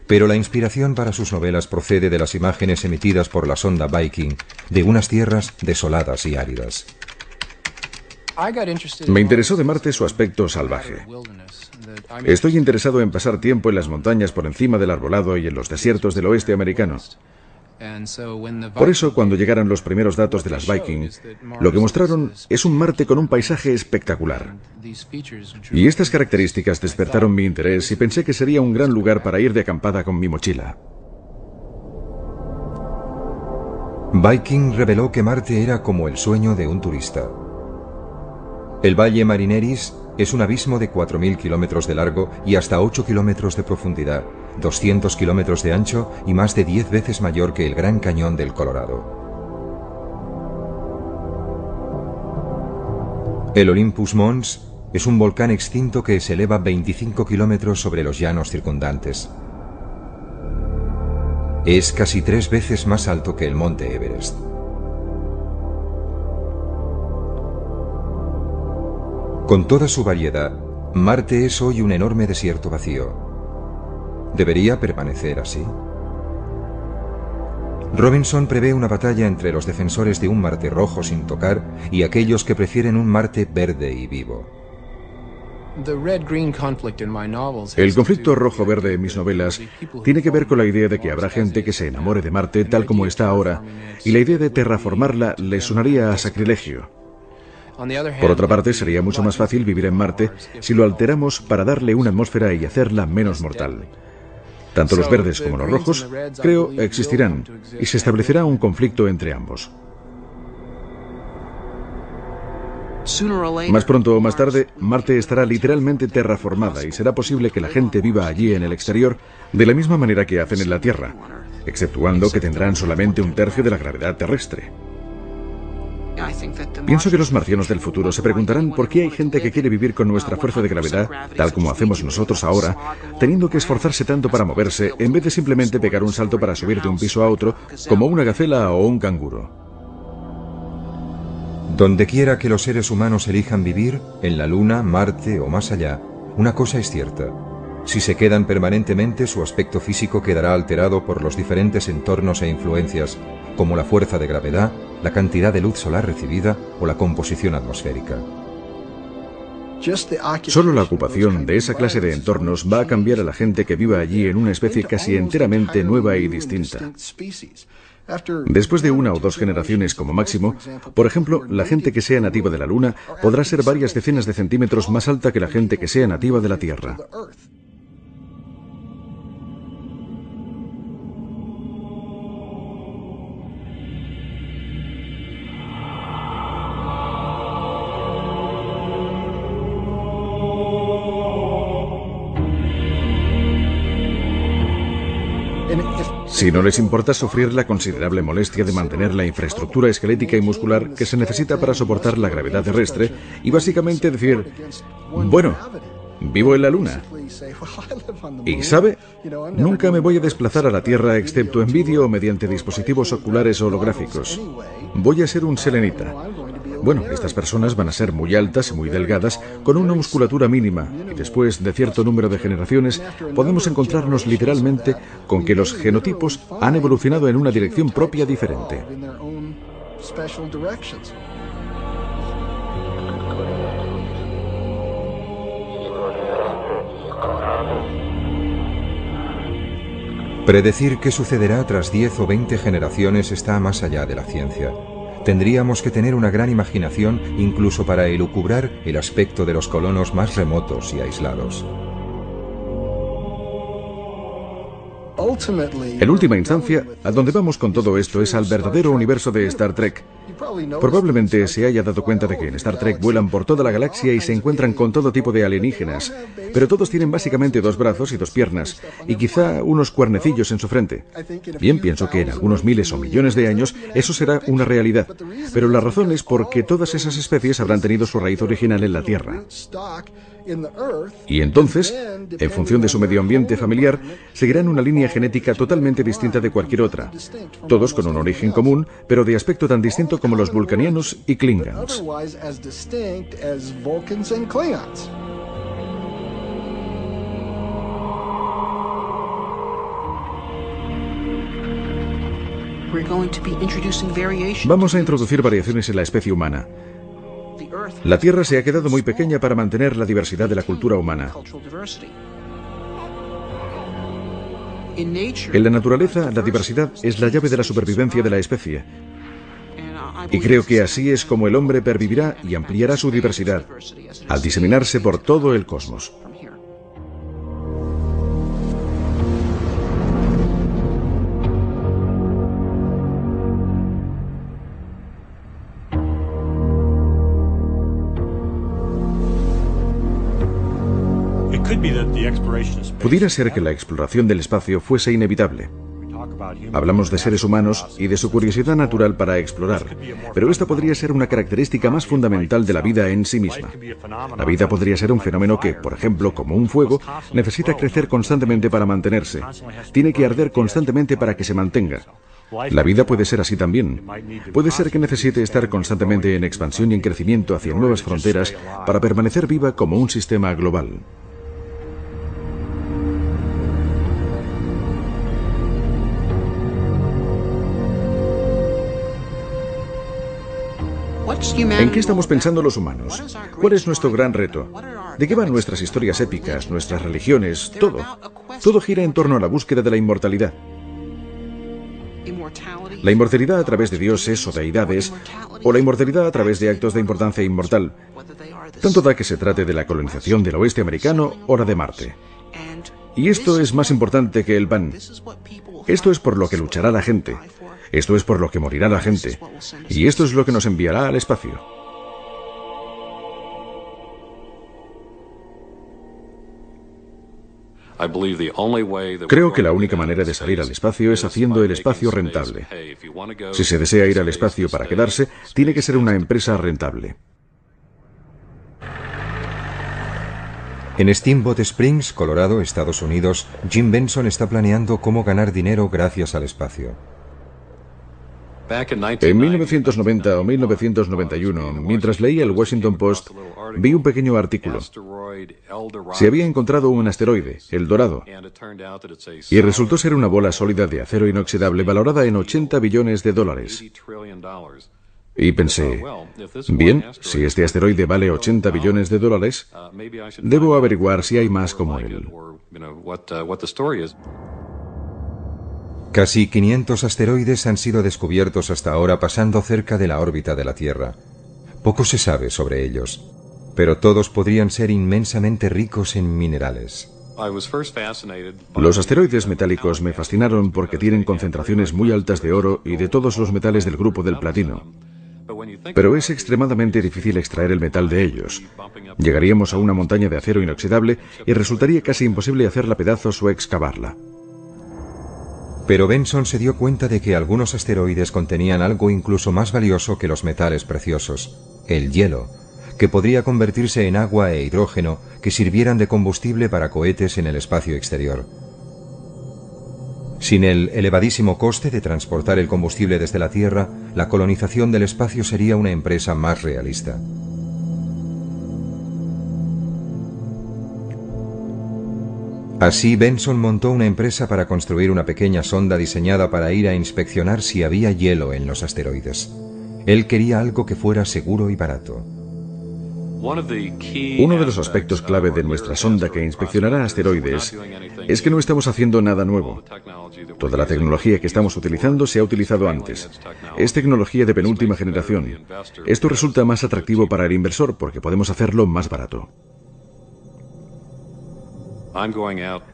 Pero la inspiración para sus novelas procede de las imágenes emitidas por la sonda Viking de unas tierras desoladas y áridas. Me interesó de Marte su aspecto salvaje. Estoy interesado en pasar tiempo en las montañas por encima del arbolado y en los desiertos del oeste americano. Por eso, cuando llegaran los primeros datos de las Viking, lo que mostraron es un Marte con un paisaje espectacular. Y estas características despertaron mi interés y pensé que sería un gran lugar para ir de acampada con mi mochila. Viking reveló que Marte era como el sueño de un turista. El Valle Marineris es un abismo de 4.000 kilómetros de largo y hasta 8 kilómetros de profundidad, 200 kilómetros de ancho y más de 10 veces mayor que el Gran Cañón del Colorado. El Olympus Mons es un volcán extinto que se eleva 25 kilómetros sobre los llanos circundantes. Es casi 3 veces más alto que el monte Everest. Con toda su variedad, Marte es hoy un enorme desierto vacío. ¿Debería permanecer así? Robinson prevé una batalla entre los defensores de un Marte rojo sin tocar y aquellos que prefieren un Marte verde y vivo. El conflicto rojo-verde en mis novelas tiene que ver con la idea de que habrá gente que se enamore de Marte tal como está ahora, y la idea de terraformarla le sonaría a sacrilegio. Por otra parte, sería mucho más fácil vivir en Marte si lo alteramos para darle una atmósfera y hacerla menos mortal. Tanto los verdes como los rojos, creo, existirán, y se establecerá un conflicto entre ambos. Más pronto o más tarde, Marte estará literalmente terraformada y será posible que la gente viva allí en el exterior de la misma manera que hacen en la Tierra, exceptuando que tendrán solamente 1/3 de la gravedad terrestre. Pienso que los marcianos del futuro se preguntarán por qué hay gente que quiere vivir con nuestra fuerza de gravedad, tal como hacemos nosotros ahora, teniendo que esforzarse tanto para moverse, en vez de simplemente pegar un salto para subir de un piso a otro, como una gacela o un canguro. Donde quiera que los seres humanos elijan vivir, en la Luna, Marte o más allá, una cosa es cierta. Si se quedan permanentemente, su aspecto físico quedará alterado por los diferentes entornos e influencias, como la fuerza de gravedad, la cantidad de luz solar recibida o la composición atmosférica. Solo la ocupación de esa clase de entornos va a cambiar a la gente que viva allí en una especie casi enteramente nueva y distinta. Después de 1 o 2 generaciones como máximo, por ejemplo, la gente que sea nativa de la Luna podrá ser varias decenas de centímetros más alta que la gente que sea nativa de la Tierra. Si no les importa sufrir la considerable molestia de mantener la infraestructura esquelética y muscular que se necesita para soportar la gravedad terrestre y básicamente decir, bueno, vivo en la Luna. Y ¿sabe? Nunca me voy a desplazar a la Tierra excepto en vídeo o mediante dispositivos oculares holográficos. Voy a ser un selenita. Bueno, estas personas van a ser muy altas y muy delgadas, con una musculatura mínima, y después de cierto número de generaciones podemos encontrarnos literalmente con que los genotipos han evolucionado en una dirección propia diferente. Predecir qué sucederá tras 10 o 20 generaciones está más allá de la ciencia. Tendríamos que tener una gran imaginación incluso para elucubrar el aspecto de los colonos más remotos y aislados. En última instancia, a donde vamos con todo esto es al verdadero universo de Star Trek. Probablemente se haya dado cuenta de que en Star Trek vuelan por toda la galaxia y se encuentran con todo tipo de alienígenas, pero todos tienen básicamente 2 brazos y 2 piernas, y quizá unos cuernecillos en su frente. Bien, pienso que en algunos miles o millones de años eso será una realidad, pero la razón es porque todas esas especies habrán tenido su raíz original en la Tierra. Y entonces, en función de su medio ambiente familiar, seguirán una línea genética totalmente distinta de cualquier otra. Todos con un origen común, pero de aspecto tan distinto conocido como los vulcanianos y klingons. Vamos a introducir variaciones en la especie humana. La Tierra se ha quedado muy pequeña para mantener la diversidad de la cultura humana. En la naturaleza, la diversidad es la llave de la supervivencia de la especie. Y creo que así es como el hombre pervivirá y ampliará su diversidad, al diseminarse por todo el cosmos. Pudiera ser que la exploración del espacio fuese inevitable. Hablamos de seres humanos y de su curiosidad natural para explorar, pero esta podría ser una característica más fundamental de la vida en sí misma. La vida podría ser un fenómeno que, por ejemplo, como un fuego, necesita crecer constantemente para mantenerse. Tiene que arder constantemente para que se mantenga. La vida puede ser así también. Puede ser que necesite estar constantemente en expansión y en crecimiento hacia nuevas fronteras para permanecer viva como un sistema global. ¿En qué estamos pensando los humanos? ¿Cuál es nuestro gran reto? ¿De qué van nuestras historias épicas, nuestras religiones, todo? Todo gira en torno a la búsqueda de la inmortalidad. La inmortalidad a través de dioses o deidades, o la inmortalidad a través de actos de importancia inmortal. Tanto da que se trate de la colonización del oeste americano o la de Marte. Y esto es más importante que el pan. Esto es por lo que luchará la gente. Esto es por lo que morirá la gente. Y esto es lo que nos enviará al espacio. Creo que la única manera de salir al espacio es haciendo el espacio rentable. Si se desea ir al espacio para quedarse, tiene que ser una empresa rentable. En Steamboat Springs, Colorado, Estados Unidos, Jim Benson está planeando cómo ganar dinero gracias al espacio. En 1990 o 1991, mientras leía el Washington Post, vi un pequeño artículo. Se había encontrado un asteroide, El Dorado, y resultó ser una bola sólida de acero inoxidable valorada en $80 billones. Y pensé, bien, si este asteroide vale $80 billones, debo averiguar si hay más como él. Casi 500 asteroides han sido descubiertos hasta ahora pasando cerca de la órbita de la Tierra. Poco se sabe sobre ellos, pero todos podrían ser inmensamente ricos en minerales. Los asteroides metálicos me fascinaron porque tienen concentraciones muy altas de oro y de todos los metales del grupo del platino. Pero es extremadamente difícil extraer el metal de ellos. Llegaríamos a una montaña de acero inoxidable y resultaría casi imposible hacerla pedazos o excavarla. Pero Benson se dio cuenta de que algunos asteroides contenían algo incluso más valioso que los metales preciosos, el hielo, que podría convertirse en agua e hidrógeno que sirvieran de combustible para cohetes en el espacio exterior. Sin el elevadísimo coste de transportar el combustible desde la Tierra, la colonización del espacio sería una empresa más realista. Así, Benson montó una empresa para construir una pequeña sonda diseñada para ir a inspeccionar si había hielo en los asteroides. Él quería algo que fuera seguro y barato. Uno de los aspectos clave de nuestra sonda que inspeccionará asteroides es que no estamos haciendo nada nuevo. Toda la tecnología que estamos utilizando se ha utilizado antes. Es tecnología de penúltima generación. Esto resulta más atractivo para el inversor porque podemos hacerlo más barato.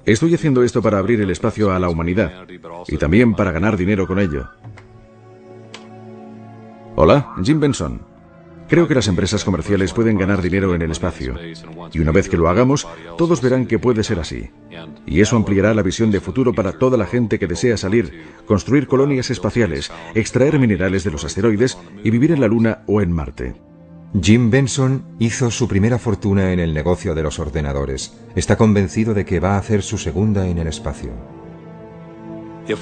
Estoy haciendo esto para abrir el espacio a la humanidad y también para ganar dinero con ello. Hola, Jim Benson. Creo que las empresas comerciales pueden ganar dinero en el espacio. Y una vez que lo hagamos, todos verán que puede ser así. Y eso ampliará la visión de futuro para toda la gente que desea salir, construir colonias espaciales, extraer minerales de los asteroides y vivir en la Luna o en Marte. Jim Benson hizo su primera fortuna en el negocio de los ordenadores. Está convencido de que va a hacer su segunda en el espacio.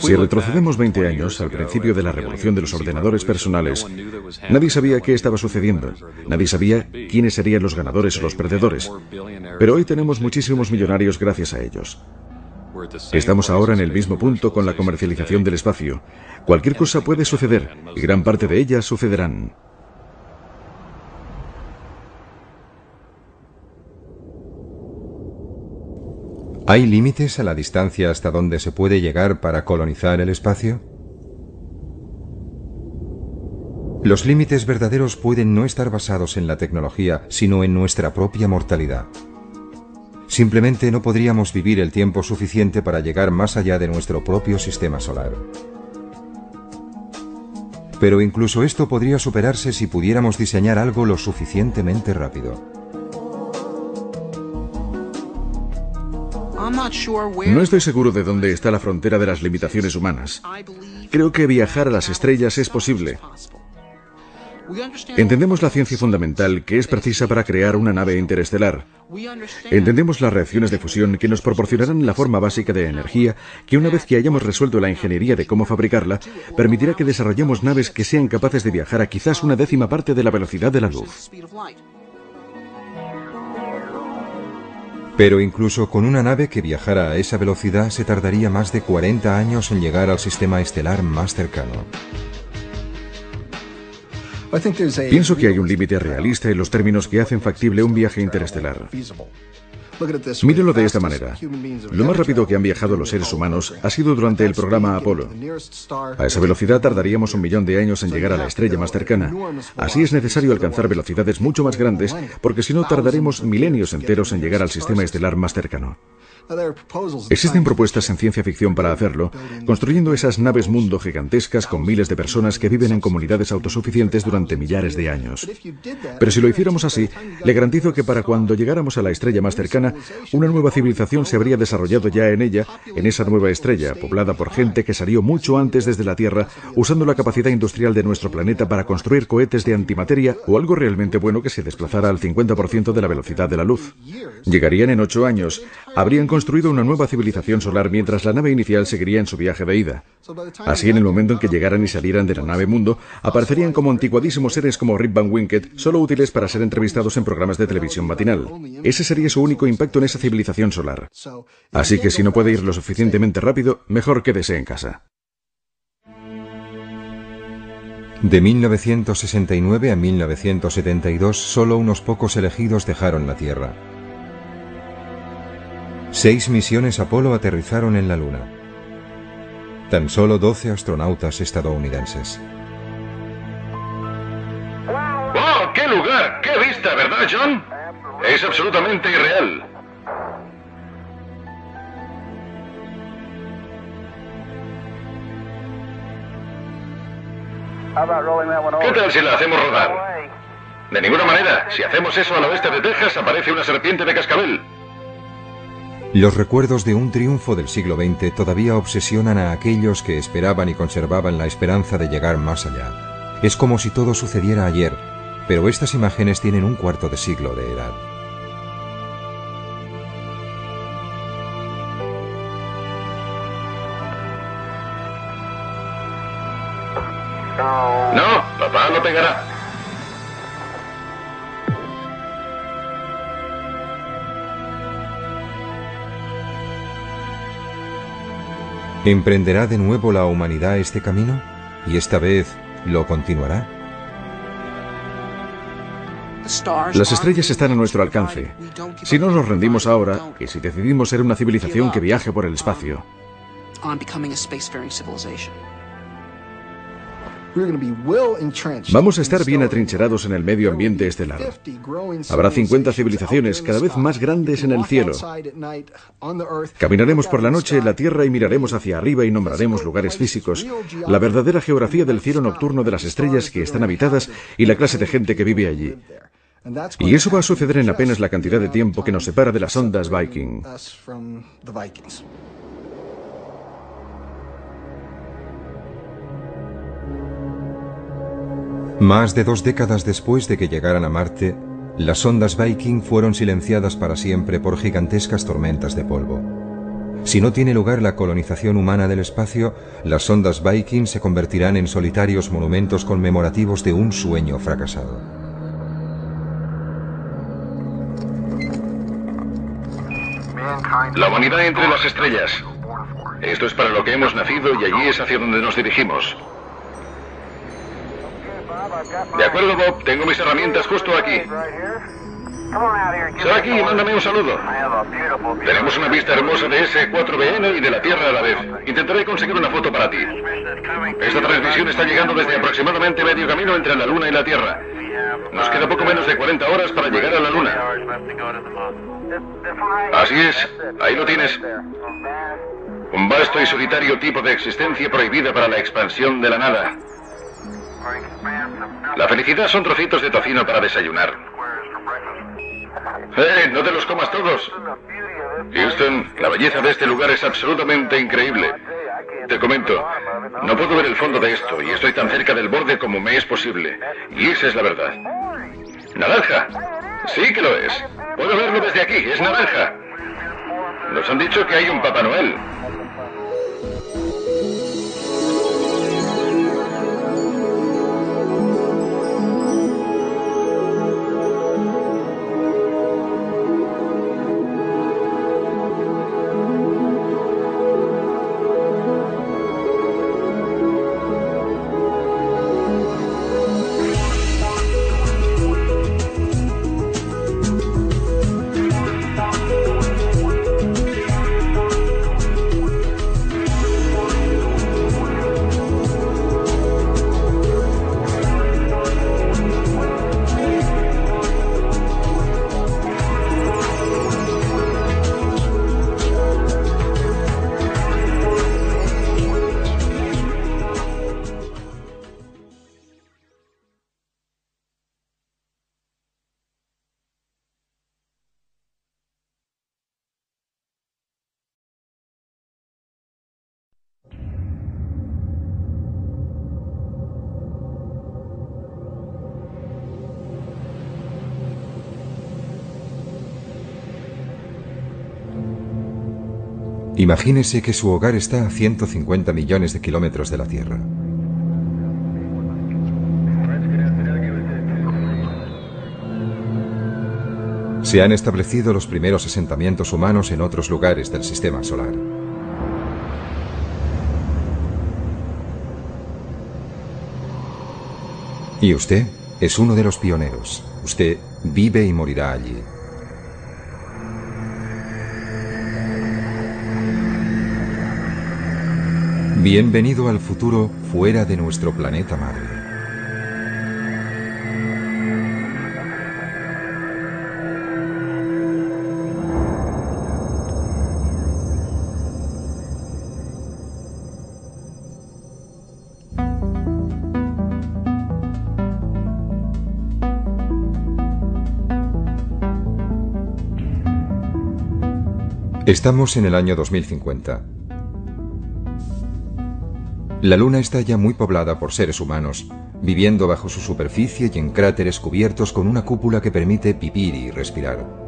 Si retrocedemos 20 años, al principio de la revolución de los ordenadores personales, nadie sabía qué estaba sucediendo. Nadie sabía quiénes serían los ganadores o los perdedores. Pero hoy tenemos muchísimos millonarios gracias a ellos. Estamos ahora en el mismo punto con la comercialización del espacio. Cualquier cosa puede suceder, y gran parte de ellas sucederán. ¿Hay límites a la distancia hasta donde se puede llegar para colonizar el espacio? Los límites verdaderos pueden no estar basados en la tecnología, sino en nuestra propia mortalidad. Simplemente no podríamos vivir el tiempo suficiente para llegar más allá de nuestro propio sistema solar. Pero incluso esto podría superarse si pudiéramos diseñar algo lo suficientemente rápido. No estoy seguro de dónde está la frontera de las limitaciones humanas. Creo que viajar a las estrellas es posible. Entendemos la ciencia fundamental que es precisa para crear una nave interestelar. Entendemos las reacciones de fusión que nos proporcionarán la forma básica de energía que, una vez que hayamos resuelto la ingeniería de cómo fabricarla, permitirá que desarrollemos naves que sean capaces de viajar a quizás una décima parte de la velocidad de la luz. Pero incluso con una nave que viajara a esa velocidad se tardaría más de 40 años en llegar al sistema estelar más cercano. Pienso que hay un límite realista en los términos que hacen factible un viaje interestelar. Mírenlo de esta manera. Lo más rápido que han viajado los seres humanos ha sido durante el programa Apolo. A esa velocidad tardaríamos 1 millón de años en llegar a la estrella más cercana. Así es necesario alcanzar velocidades mucho más grandes, porque si no tardaremos milenios enteros en llegar al sistema estelar más cercano. Existen propuestas en ciencia ficción para hacerlo, construyendo esas naves mundo gigantescas con miles de personas que viven en comunidades autosuficientes durante millares de años. Pero si lo hiciéramos así, le garantizo que para cuando llegáramos a la estrella más cercana, una nueva civilización se habría desarrollado ya en ella, en esa nueva estrella, poblada por gente que salió mucho antes desde la Tierra, usando la capacidad industrial de nuestro planeta para construir cohetes de antimateria o algo realmente bueno que se desplazara al 50% de la velocidad de la luz. Llegarían en 8 años, habrían construido una nueva civilización solar mientras la nave inicial seguiría en su viaje de ida. Así, en el momento en que llegaran y salieran de la nave mundo, aparecerían como anticuadísimos seres como Rip Van Winkle, solo útiles para ser entrevistados en programas de televisión matinal. Ese sería su único impacto en esa civilización solar. Así que si no puede ir lo suficientemente rápido, mejor quédese en casa. De 1969 a 1972, solo unos pocos elegidos dejaron la Tierra. 6 misiones Apolo aterrizaron en la Luna. Tan solo 12 astronautas estadounidenses. ¡Oh, qué lugar! ¡Qué vista! ¿Verdad, John? Es absolutamente irreal. ¿Qué tal si la hacemos rodar? De ninguna manera. Si hacemos eso al oeste de Texas, aparece una serpiente de cascabel. Los recuerdos de un triunfo del siglo XX todavía obsesionan a aquellos que esperaban y conservaban la esperanza de llegar más allá. Es como si todo sucediera ayer, pero estas imágenes tienen un cuarto de siglo de edad. No, papá lo pegará. ¿Emprenderá de nuevo la humanidad este camino? ¿Y esta vez lo continuará? Las estrellas están a nuestro alcance. Si no nos rendimos ahora, y si decidimos ser una civilización que viaje por el espacio, vamos a estar bien atrincherados en el medio ambiente estelar. Habrá 50 civilizaciones cada vez más grandes en el cielo. Caminaremos por la noche en la Tierra y miraremos hacia arriba y nombraremos lugares físicos, la verdadera geografía del cielo nocturno de las estrellas que están habitadas y la clase de gente que vive allí. Y eso va a suceder en apenas la cantidad de tiempo que nos separa de las ondas Viking. Más de 2 décadas después de que llegaran a Marte, las ondas Viking fueron silenciadas para siempre por gigantescas tormentas de polvo. Si no tiene lugar la colonización humana del espacio, las sondas Viking se convertirán en solitarios monumentos conmemorativos de un sueño fracasado. La humanidad entre las estrellas. Esto es para lo que hemos nacido y allí es hacia donde nos dirigimos. De acuerdo, Bob. Tengo mis herramientas justo aquí. Sal aquí y mándame un saludo. Tenemos una vista hermosa de ese 4BN y de la Tierra a la vez. Intentaré conseguir una foto para ti. Esta transmisión está llegando desde aproximadamente medio camino entre la Luna y la Tierra. Nos queda poco menos de 40 horas para llegar a la Luna. Así es, ahí lo tienes. Un vasto y solitario tipo de existencia prohibida para la expansión de la nada. La felicidad son trocitos de tocino para desayunar. ¡No te los comas todos! Houston, la belleza de este lugar es absolutamente increíble. Te comento, no puedo ver el fondo de esto y estoy tan cerca del borde como me es posible. Y esa es la verdad. ¡Naranja! Sí que lo es. Puedo verlo desde aquí, es naranja. Nos han dicho que hay un Papá Noel. Imagínese que su hogar está a 150 millones de kilómetros de la Tierra. Se han establecido los primeros asentamientos humanos en otros lugares del sistema solar. Y usted es uno de los pioneros. Usted vive y morirá allí. Bienvenido al futuro fuera de nuestro planeta madre. Estamos en el año 2050. La Luna está ya muy poblada por seres humanos, viviendo bajo su superficie y en cráteres cubiertos con una cúpula que permite vivir y respirar.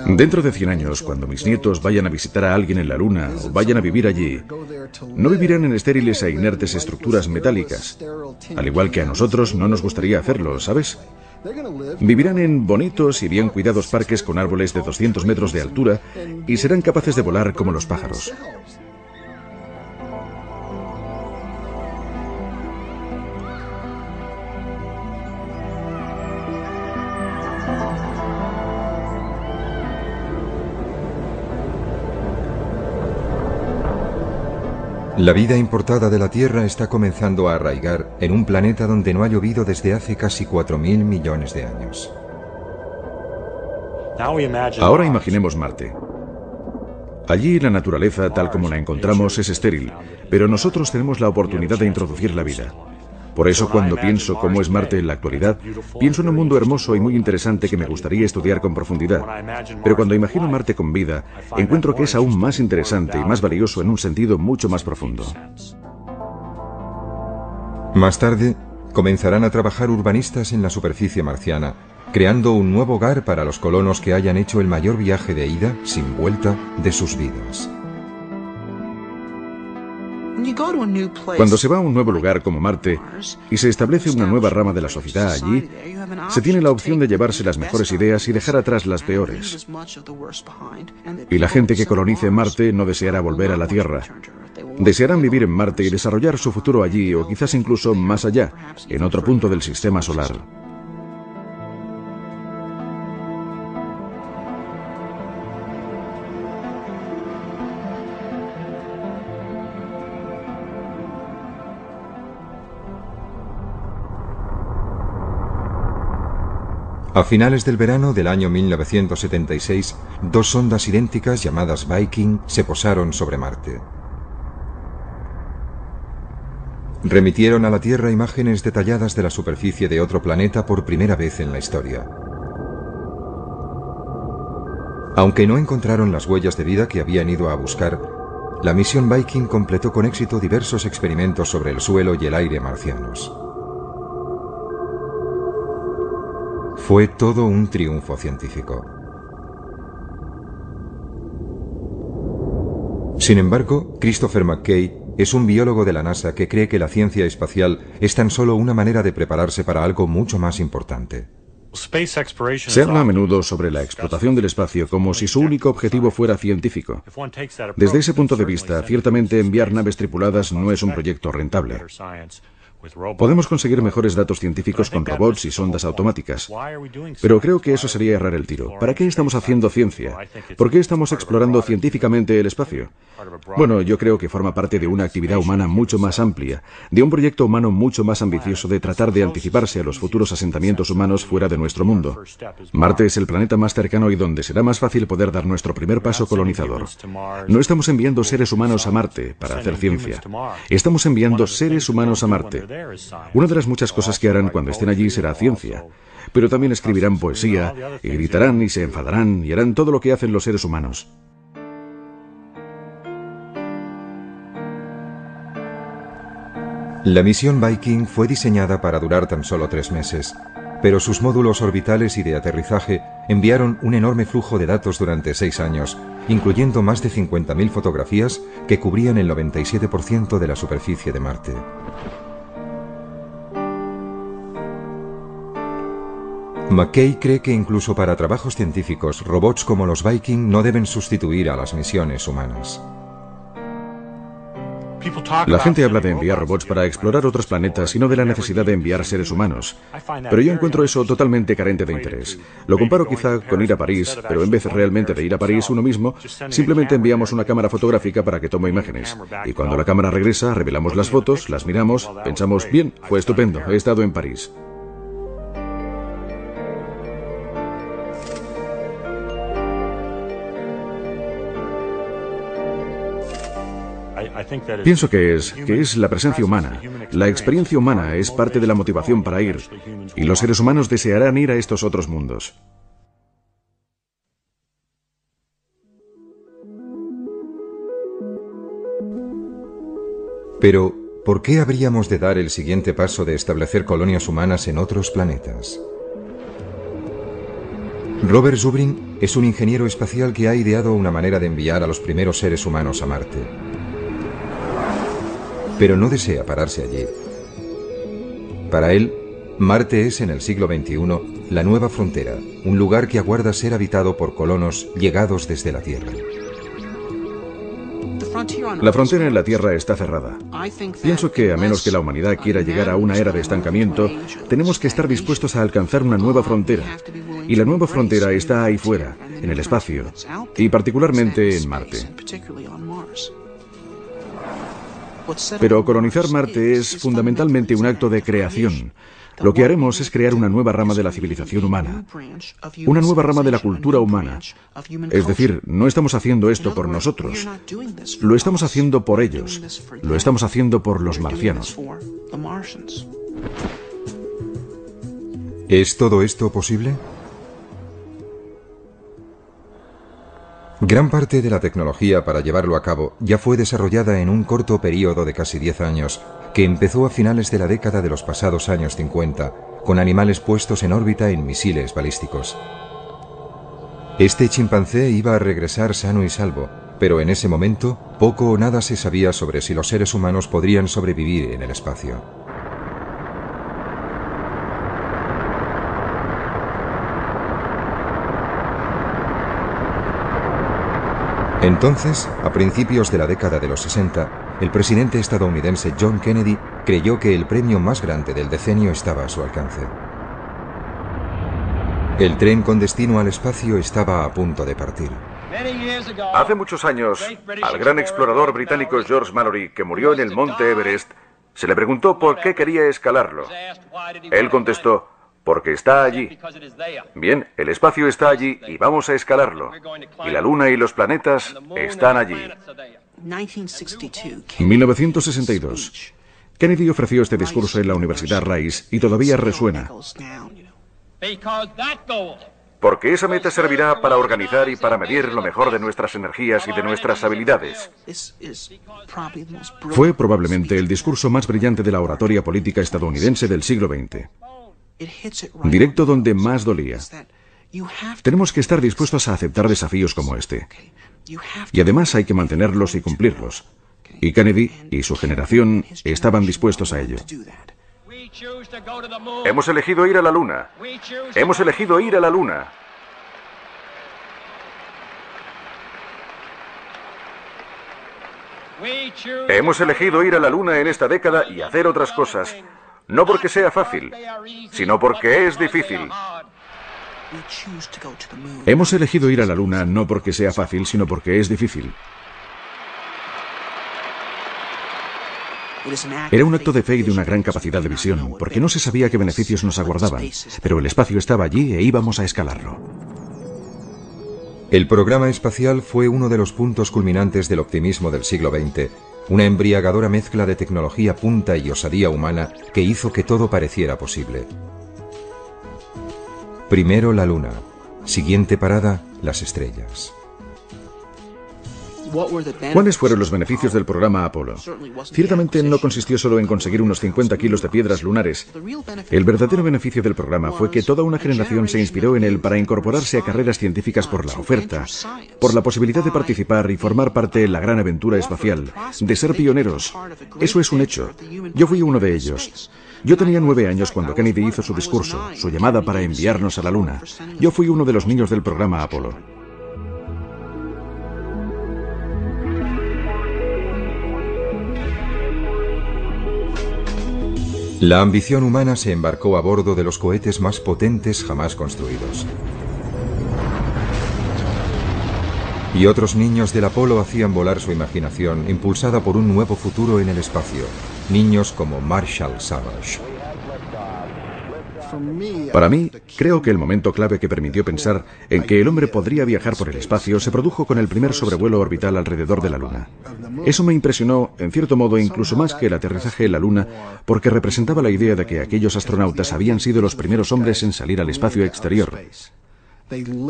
Dentro de 100 años, cuando mis nietos vayan a visitar a alguien en la Luna o vayan a vivir allí, no vivirán en estériles e inertes estructuras metálicas, al igual que a nosotros no nos gustaría hacerlo, ¿sabes? Vivirán en bonitos y bien cuidados parques con árboles de 200 metros de altura y serán capaces de volar como los pájaros. La vida importada de la Tierra está comenzando a arraigar en un planeta donde no ha llovido desde hace casi 4.000 millones de años. Ahora imaginemos Marte. Allí la naturaleza tal como la encontramos es estéril, pero nosotros tenemos la oportunidad de introducir la vida. Por eso, cuando pienso cómo es Marte en la actualidad, pienso en un mundo hermoso y muy interesante que me gustaría estudiar con profundidad. Pero cuando imagino Marte con vida, encuentro que es aún más interesante y más valioso en un sentido mucho más profundo. Más tarde, comenzarán a trabajar urbanistas en la superficie marciana, creando un nuevo hogar para los colonos que hayan hecho el mayor viaje de ida, sin vuelta, de sus vidas. Cuando se va a un nuevo lugar como Marte y se establece una nueva rama de la sociedad allí, se tiene la opción de llevarse las mejores ideas y dejar atrás las peores. Y la gente que colonice Marte no deseará volver a la Tierra. Desearán vivir en Marte y desarrollar su futuro allí o quizás incluso más allá, en otro punto del sistema solar. A finales del verano del año 1976, dos sondas idénticas llamadas Viking se posaron sobre Marte. Remitieron a la Tierra imágenes detalladas de la superficie de otro planeta por primera vez en la historia. Aunque no encontraron las huellas de vida que habían ido a buscar, la misión Viking completó con éxito diversos experimentos sobre el suelo y el aire marcianos. Fue todo un triunfo científico. Sin embargo, Christopher McKay es un biólogo de la NASA que cree que la ciencia espacial es tan solo una manera de prepararse para algo mucho más importante. Se habla a menudo sobre la explotación del espacio como si su único objetivo fuera científico. Desde ese punto de vista, ciertamente enviar naves tripuladas no es un proyecto rentable. Podemos conseguir mejores datos científicos con robots y sondas automáticas. Pero creo que eso sería errar el tiro. ¿Para qué estamos haciendo ciencia? ¿Por qué estamos explorando científicamente el espacio? Bueno, yo creo que forma parte de una actividad humana mucho más amplia, de un proyecto humano mucho más ambicioso de tratar de anticiparse a los futuros asentamientos humanos fuera de nuestro mundo. Marte es el planeta más cercano y donde será más fácil poder dar nuestro primer paso colonizador. No estamos enviando seres humanos a Marte para hacer ciencia. Estamos enviando seres humanos a Marte. Una de las muchas cosas que harán cuando estén allí será ciencia, pero también escribirán poesía, y gritarán y se enfadarán y harán todo lo que hacen los seres humanos. La misión Viking fue diseñada para durar tan solo 3 meses, pero sus módulos orbitales y de aterrizaje enviaron un enorme flujo de datos durante 6 años, incluyendo más de 50.000 fotografías que cubrían el 97% de la superficie de Marte. McKay cree que incluso para trabajos científicos, robots como los Viking no deben sustituir a las misiones humanas. La gente habla de enviar robots para explorar otros planetas y no de la necesidad de enviar seres humanos. Pero yo encuentro eso totalmente carente de interés. Lo comparo quizá con ir a París, pero en vez realmente de ir a París uno mismo, simplemente enviamos una cámara fotográfica para que tome imágenes. Y cuando la cámara regresa, revelamos las fotos, las miramos, pensamos, bien, fue estupendo, he estado en París. Pienso que es la presencia humana. La experiencia humana es parte de la motivación para ir, y los seres humanos desearán ir a estos otros mundos. Pero, ¿por qué habríamos de dar el siguiente paso de establecer colonias humanas en otros planetas? Robert Zubrin es un ingeniero espacial que ha ideado una manera de enviar a los primeros seres humanos a Marte. Pero no desea pararse allí. Para él, Marte es en el siglo XXI la nueva frontera, un lugar que aguarda ser habitado por colonos llegados desde la Tierra. La frontera en la Tierra está cerrada. Pienso que a menos que la humanidad quiera llegar a una era de estancamiento, tenemos que estar dispuestos a alcanzar una nueva frontera. Y la nueva frontera está ahí fuera, en el espacio, y particularmente en Marte. Pero colonizar Marte es fundamentalmente un acto de creación. Lo que haremos es crear una nueva rama de la civilización humana, una nueva rama de la cultura humana. Es decir, no estamos haciendo esto por nosotros, lo estamos haciendo por ellos, lo estamos haciendo por los marcianos. ¿Es todo esto posible? Gran parte de la tecnología para llevarlo a cabo ya fue desarrollada en un corto período de casi 10 años, que empezó a finales de la década de los pasados años 50, con animales puestos en órbita en misiles balísticos. Este chimpancé iba a regresar sano y salvo, pero en ese momento poco o nada se sabía sobre si los seres humanos podrían sobrevivir en el espacio. Entonces, a principios de la década de los 60, el presidente estadounidense John Kennedy creyó que el premio más grande del decenio estaba a su alcance. El tren con destino al espacio estaba a punto de partir. Hace muchos años, al gran explorador británico George Mallory, que murió en el monte Everest, se le preguntó por qué quería escalarlo. Él contestó: porque está allí. Bien, el espacio está allí y vamos a escalarlo. Y la Luna y los planetas están allí. 1962. Kennedy ofreció este discurso en la Universidad Rice y todavía resuena. Porque esa meta servirá para organizar y para medir lo mejor de nuestras energías y de nuestras habilidades. Fue probablemente el discurso más brillante de la oratoria política estadounidense del siglo XX. Directo donde más dolía. Tenemos que estar dispuestos a aceptar desafíos como este. Y además hay que mantenerlos y cumplirlos. Y Kennedy y su generación estaban dispuestos a ello. Hemos elegido ir a la Luna. Hemos elegido ir a la Luna. Hemos elegido ir a la Luna en esta década y hacer otras cosas. No porque sea fácil, sino porque es difícil. Hemos elegido ir a la Luna no porque sea fácil, sino porque es difícil. Era un acto de fe y de una gran capacidad de visión, porque no se sabía qué beneficios nos aguardaban, pero el espacio estaba allí e íbamos a escalarlo. El programa espacial fue uno de los puntos culminantes del optimismo del siglo XX, una embriagadora mezcla de tecnología punta y osadía humana que hizo que todo pareciera posible. Primero la Luna, siguiente parada, las estrellas. ¿Cuáles fueron los beneficios del programa Apolo? Ciertamente no consistió solo en conseguir unos 50 kilos de piedras lunares. El verdadero beneficio del programa fue que toda una generación se inspiró en él para incorporarse a carreras científicas por la oferta, por la posibilidad de participar y formar parte de la gran aventura espacial, de ser pioneros. Eso es un hecho. Yo fui uno de ellos. Yo tenía 9 años cuando Kennedy hizo su discurso, su llamada para enviarnos a la Luna. Yo fui uno de los niños del programa Apolo. La ambición humana se embarcó a bordo de los cohetes más potentes jamás construidos. Y otros niños del Apolo hacían volar su imaginación, impulsada por un nuevo futuro en el espacio. Niños como Marshall Savage. Para mí, creo que el momento clave que permitió pensar en que el hombre podría viajar por el espacio se produjo con el primer sobrevuelo orbital alrededor de la Luna. Eso me impresionó, en cierto modo, incluso más que el aterrizaje en la Luna, porque representaba la idea de que aquellos astronautas habían sido los primeros hombres en salir al espacio exterior.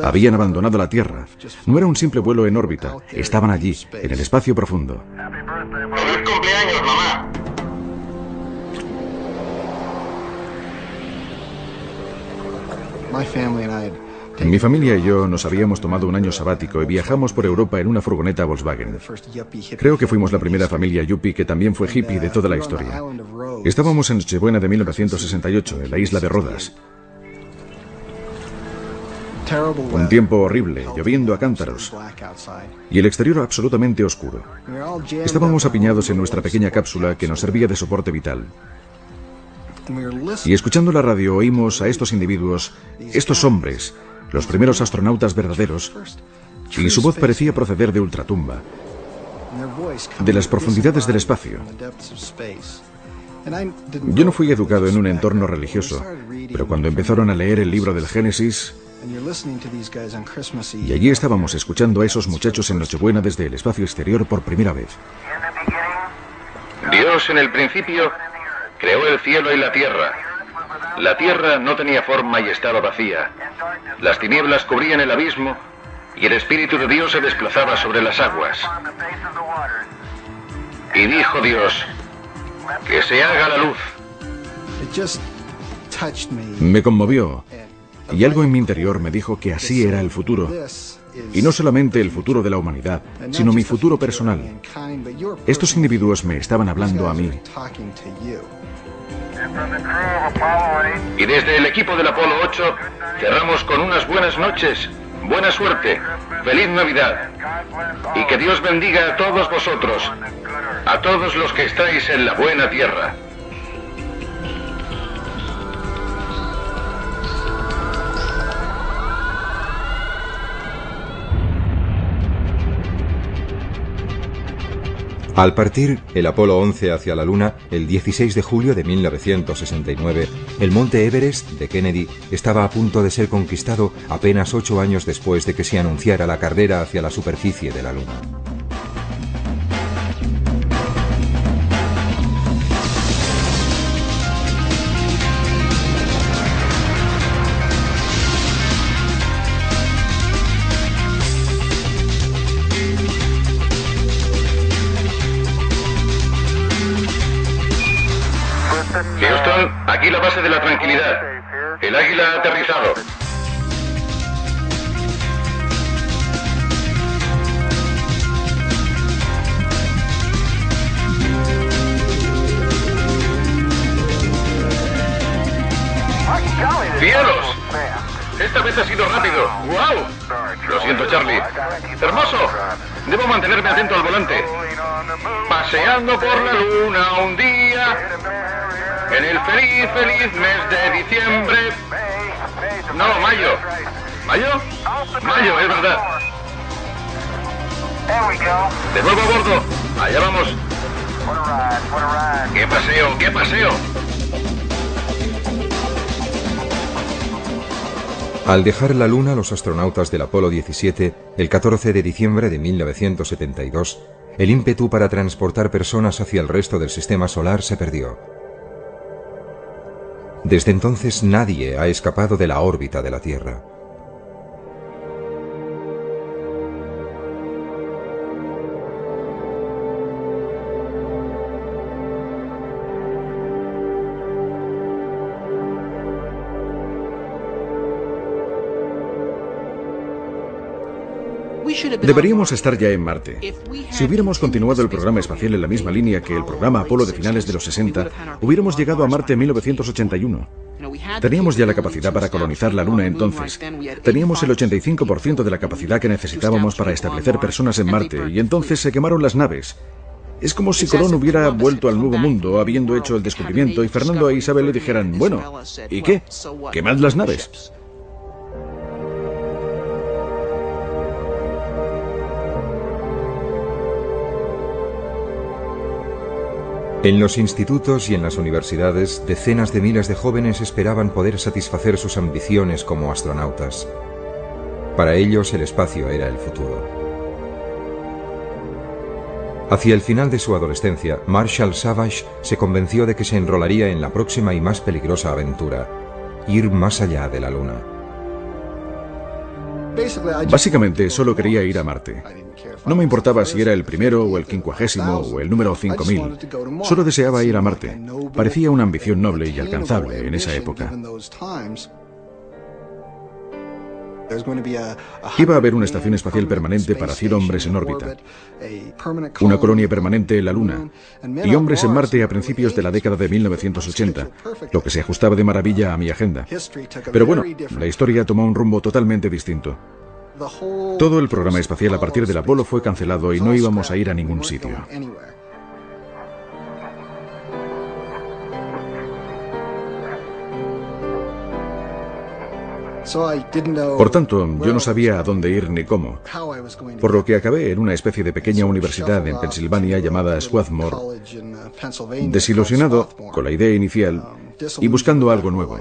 Habían abandonado la Tierra. No era un simple vuelo en órbita. Estaban allí, en el espacio profundo. ¡Feliz cumpleaños, mamá! Mi familia y yo nos habíamos tomado un año sabático y viajamos por Europa en una furgoneta Volkswagen. Creo que fuimos la primera familia yuppie que también fue hippie de toda la historia. Estábamos en Nochebuena de 1968, en la isla de Rodas. Un tiempo horrible, lloviendo a cántaros, y el exterior absolutamente oscuro. Estábamos apiñados en nuestra pequeña cápsula que nos servía de soporte vital. Y escuchando la radio oímos a estos individuos, estos hombres, los primeros astronautas verdaderos, y su voz parecía proceder de ultratumba, de las profundidades del espacio. Yo no fui educado en un entorno religioso, pero cuando empezaron a leer el libro del Génesis, y allí estábamos escuchando a esos muchachos en Nochebuena desde el espacio exterior por primera vez. Dios en el principio Creó el cielo y la tierra. La tierra no tenía forma y estaba vacía. Las tinieblas cubrían el abismo y el Espíritu de Dios se desplazaba sobre las aguas. Y dijo Dios, que se haga la luz. Me conmovió y algo en mi interior me dijo que así era el futuro. Y no solamente el futuro de la humanidad, sino mi futuro personal. Estos individuos me estaban hablando a mí. Y desde el equipo del Apolo 8 cerramos con unas buenas noches, buena suerte, feliz Navidad. Y que Dios bendiga a todos vosotros, a todos los que estáis en la buena tierra. Al partir el Apolo 11 hacia la Luna, el 16 de julio de 1969, el monte Everest de Kennedy estaba a punto de ser conquistado apenas 8 años después de que se anunciara la carrera hacia la superficie de la Luna. Houston, aquí la base de la tranquilidad. El Águila ha aterrizado. ¡Cielos! Esta vez ha sido rápido. ¡Wow! Lo siento, Charlie. Hermoso. Debo mantenerme atento al volante. Paseando por la luna un día, en el feliz, feliz mes de diciembre. No, mayo. ¿Mayo? Mayo, es verdad. De nuevo a bordo. Allá vamos. ¡Qué paseo, qué paseo! Al dejar la Luna, los astronautas del Apolo 17, el 14 de diciembre de 1972, el ímpetu para transportar personas hacia el resto del sistema solar se perdió. Desde entonces nadie ha escapado de la órbita de la Tierra. Deberíamos estar ya en Marte. Si hubiéramos continuado el programa espacial en la misma línea que el programa Apolo de finales de los 60, hubiéramos llegado a Marte en 1981. Teníamos ya la capacidad para colonizar la Luna entonces. Teníamos el 85% de la capacidad que necesitábamos para establecer personas en Marte, y entonces se quemaron las naves. Es como si Colón hubiera vuelto al Nuevo Mundo habiendo hecho el descubrimiento y Fernando e Isabel le dijeran, bueno, ¿y qué? ¿Quemad las naves? En los institutos y en las universidades, decenas de miles de jóvenes esperaban poder satisfacer sus ambiciones como astronautas. Para ellos el espacio era el futuro. Hacia el final de su adolescencia, Marshall Savage se convenció de que se enrolaría en la próxima y más peligrosa aventura, ir más allá de la Luna. Básicamente solo quería ir a Marte. No me importaba si era el primero o el 50º o el número 5000. Solo deseaba ir a Marte. Parecía una ambición noble y alcanzable en esa época. Iba a haber una estación espacial permanente para 100 hombres en órbita, una colonia permanente en la Luna y hombres en Marte a principios de la década de 1980, lo que se ajustaba de maravilla a mi agenda. Pero bueno, la historia tomó un rumbo totalmente distinto. Todo el programa espacial a partir del Apolo fue cancelado y no íbamos a ir a ningún sitio. Por tanto, yo no sabía a dónde ir ni cómo, por lo que acabé en una especie de pequeña universidad en Pensilvania llamada Swarthmore, desilusionado con la idea inicial y buscando algo nuevo.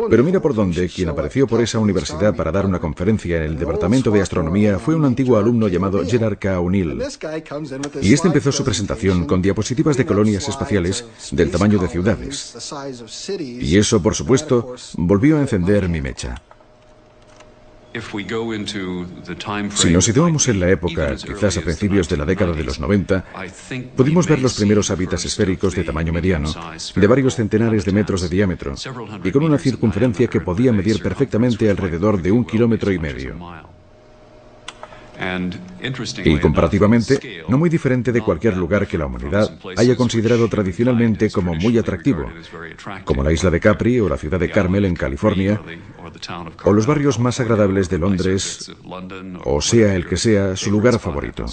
Pero mira por dónde, quien apareció por esa universidad para dar una conferencia en el Departamento de Astronomía fue un antiguo alumno llamado Gerard K. O'Neill. Y este empezó su presentación con diapositivas de colonias espaciales del tamaño de ciudades. Y eso, por supuesto, volvió a encender mi mecha. Si nos situamos en la época, quizás a principios de la década de los 90, pudimos ver los primeros hábitats esféricos de tamaño mediano, de varios centenares de metros de diámetro, y con una circunferencia que podía medir perfectamente alrededor de 1,5 kilómetros. Y comparativamente, no muy diferente de cualquier lugar que la humanidad haya considerado tradicionalmente como muy atractivo, como la isla de Capri o la ciudad de Carmel en California, o los barrios más agradables de Londres, o sea el que sea su lugar favorito.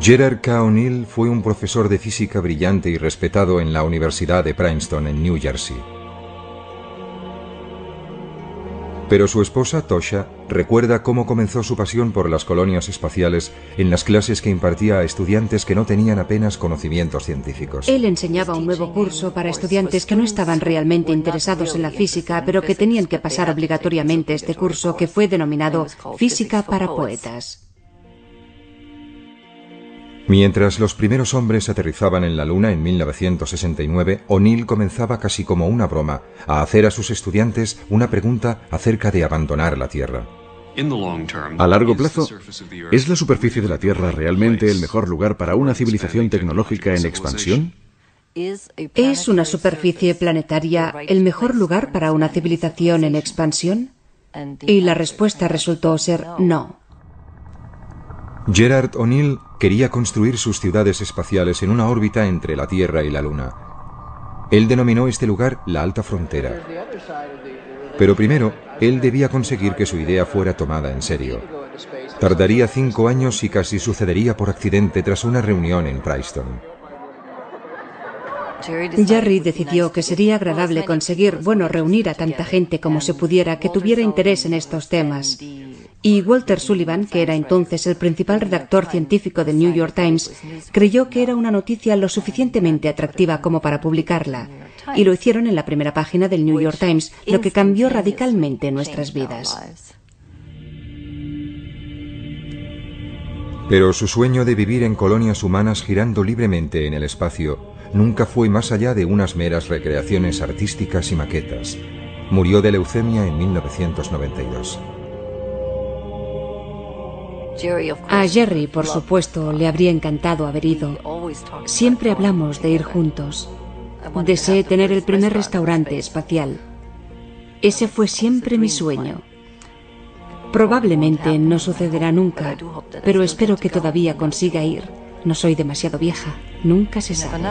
Gerard K. O'Neill fue un profesor de física brillante y respetado en la Universidad de Princeton en New Jersey. Pero su esposa, Tosha, recuerda cómo comenzó su pasión por las colonias espaciales en las clases que impartía a estudiantes que no tenían apenas conocimientos científicos. Él enseñaba un nuevo curso para estudiantes que no estaban realmente interesados en la física, pero que tenían que pasar obligatoriamente este curso, que fue denominado Física para Poetas. Mientras los primeros hombres aterrizaban en la Luna en 1969, O'Neill comenzaba casi como una broma a hacer a sus estudiantes una pregunta acerca de abandonar la Tierra. A largo plazo, ¿es la superficie de la Tierra realmente el mejor lugar para una civilización tecnológica en expansión? ¿Es una superficie planetaria el mejor lugar para una civilización en expansión? Y la respuesta resultó ser no. Gerard O'Neill quería construir sus ciudades espaciales en una órbita entre la Tierra y la Luna. Él denominó este lugar la Alta Frontera. Pero primero, él debía conseguir que su idea fuera tomada en serio. Tardaría 5 años y casi sucedería por accidente tras una reunión en Princeton. Jerry decidió que sería agradable conseguir, reunir a tanta gente como se pudiera que tuviera interés en estos temas. Y Walter Sullivan, que era entonces el principal redactor científico del New York Times, creyó que era una noticia lo suficientemente atractiva como para publicarla. Y lo hicieron en la primera página del New York Times, lo que cambió radicalmente nuestras vidas. Pero su sueño de vivir en colonias humanas girando libremente en el espacio nunca fue más allá de unas meras recreaciones artísticas y maquetas. Murió de leucemia en 1992. A Jerry, por supuesto, le habría encantado haber ido. Siempre hablamos de ir juntos. Deseé tener el primer restaurante espacial. Ese fue siempre mi sueño. Probablemente no sucederá nunca, pero espero que todavía consiga ir. No soy demasiado vieja, nunca se sabe.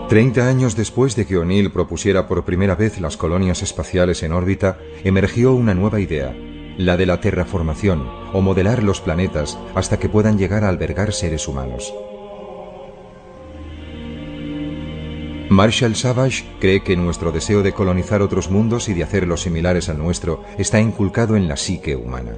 30 años después de que O'Neill propusiera por primera vez las colonias espaciales en órbita, emergió una nueva idea, la de la terraformación, o modelar los planetas hasta que puedan llegar a albergar seres humanos. Marshall Savage cree que nuestro deseo de colonizar otros mundos y de hacerlos similares al nuestro está inculcado en la psique humana.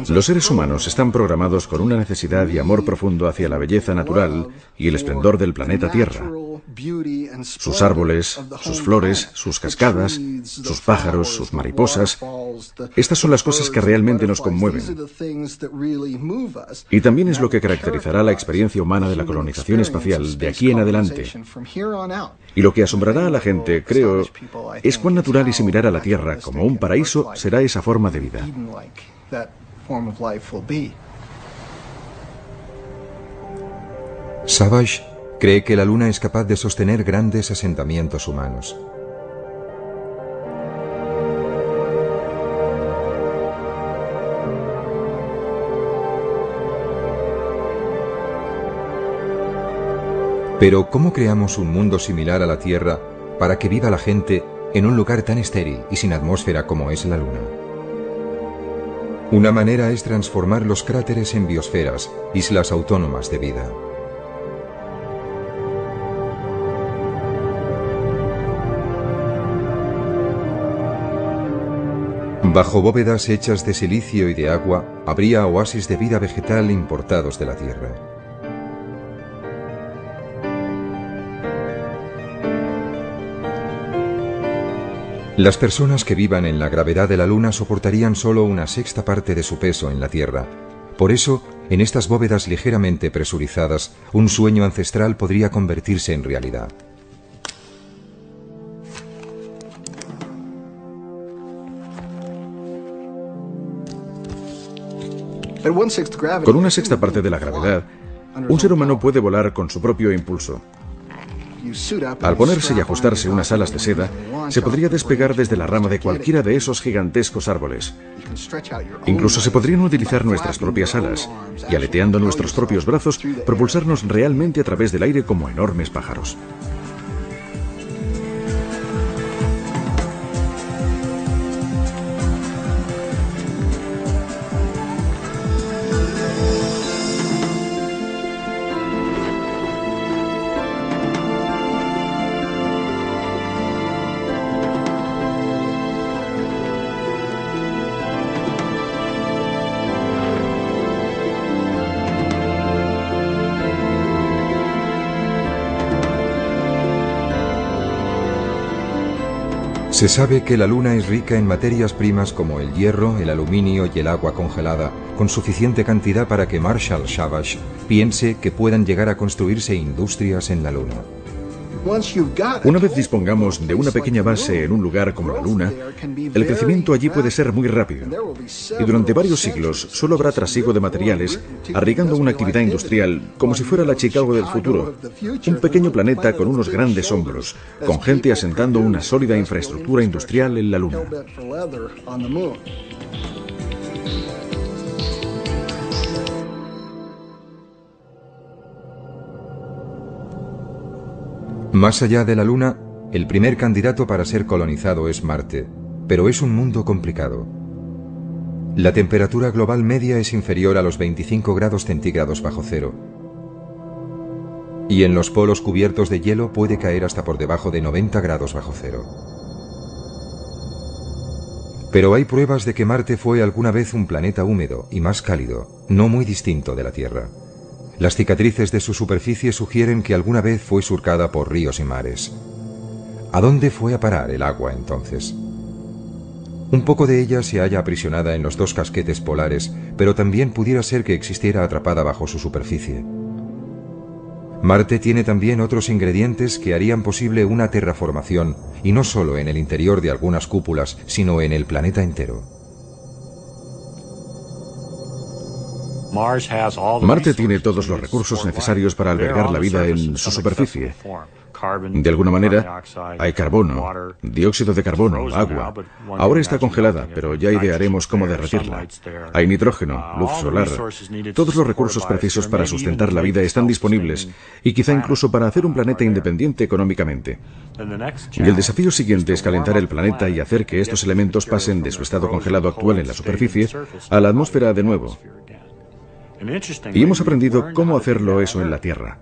Los seres humanos están programados con una necesidad y amor profundo hacia la belleza natural y el esplendor del planeta Tierra. Sus árboles, sus flores, sus cascadas, sus pájaros, sus mariposas. Estas son las cosas que realmente nos conmueven. Y también es lo que caracterizará la experiencia humana de la colonización espacial de aquí en adelante. Y lo que asombrará a la gente, creo, es cuán natural y similar a la Tierra como un paraíso será esa forma de vida. Savage cree que la Luna es capaz de sostener grandes asentamientos humanos. Pero ¿cómo creamos un mundo similar a la Tierra para que viva la gente en un lugar tan estéril y sin atmósfera como es la Luna? Una manera es transformar los cráteres en biosferas, islas autónomas de vida. Bajo bóvedas hechas de silicio y de agua, habría oasis de vida vegetal importados de la Tierra. Las personas que vivan en la gravedad de la Luna soportarían solo una sexta parte de su peso en la Tierra. Por eso, en estas bóvedas ligeramente presurizadas, un sueño ancestral podría convertirse en realidad. Con una sexta parte de la gravedad, un ser humano puede volar con su propio impulso. Al ponerse y ajustarse unas alas de seda, se podría despegar desde la rama de cualquiera de esos gigantescos árboles. Incluso se podrían utilizar nuestras propias alas y, aleteando nuestros propios brazos, propulsarnos realmente a través del aire como enormes pájaros. Se sabe que la Luna es rica en materias primas como el hierro, el aluminio y el agua congelada, con suficiente cantidad para que Marshall Shavash piense que puedan llegar a construirse industrias en la Luna. Una vez dispongamos de una pequeña base en un lugar como la Luna, el crecimiento allí puede ser muy rápido. Y durante varios siglos solo habrá trasiego de materiales, arriesgando una actividad industrial como si fuera la Chicago del futuro. Un pequeño planeta con unos grandes hombros, con gente asentando una sólida infraestructura industrial en la Luna. Más allá de la Luna, el primer candidato para ser colonizado es Marte, pero es un mundo complicado. La temperatura global media es inferior a los 25 grados centígrados bajo cero. Y en los polos cubiertos de hielo puede caer hasta por debajo de 90 grados bajo cero. Pero hay pruebas de que Marte fue alguna vez un planeta húmedo y más cálido, no muy distinto de la Tierra. Las cicatrices de su superficie sugieren que alguna vez fue surcada por ríos y mares. ¿A dónde fue a parar el agua entonces? Un poco de ella se halla aprisionada en los dos casquetes polares, pero también pudiera ser que existiera atrapada bajo su superficie. Marte tiene también otros ingredientes que harían posible una terraformación, y no solo en el interior de algunas cúpulas, sino en el planeta entero. Marte tiene todos los recursos necesarios para albergar la vida en su superficie. De alguna manera, hay carbono, dióxido de carbono, agua. Ahora está congelada, pero ya idearemos cómo derretirla. Hay nitrógeno, luz solar. Todos los recursos precisos para sustentar la vida están disponibles, y quizá incluso para hacer un planeta independiente económicamente. Y el desafío siguiente es calentar el planeta y hacer que estos elementos pasen de su estado congelado actual en la superficie a la atmósfera de nuevo. Y hemos aprendido cómo hacerlo eso en la Tierra.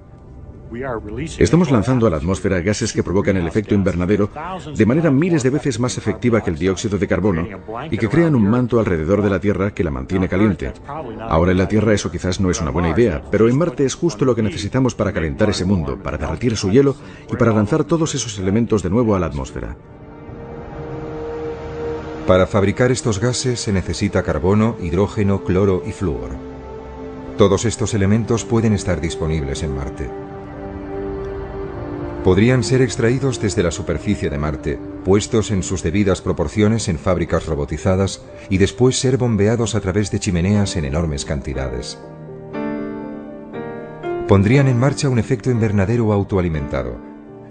Estamos lanzando a la atmósfera gases que provocan el efecto invernadero de manera miles de veces más efectiva que el dióxido de carbono y que crean un manto alrededor de la Tierra que la mantiene caliente. Ahora en la Tierra eso quizás no es una buena idea, pero en Marte es justo lo que necesitamos para calentar ese mundo, para derretir su hielo y para lanzar todos esos elementos de nuevo a la atmósfera. Para fabricar estos gases se necesita carbono, hidrógeno, cloro y flúor. Todos estos elementos pueden estar disponibles en Marte. Podrían ser extraídos desde la superficie de Marte, puestos en sus debidas proporciones en fábricas robotizadas y después ser bombeados a través de chimeneas en enormes cantidades. Pondrían en marcha un efecto invernadero autoalimentado.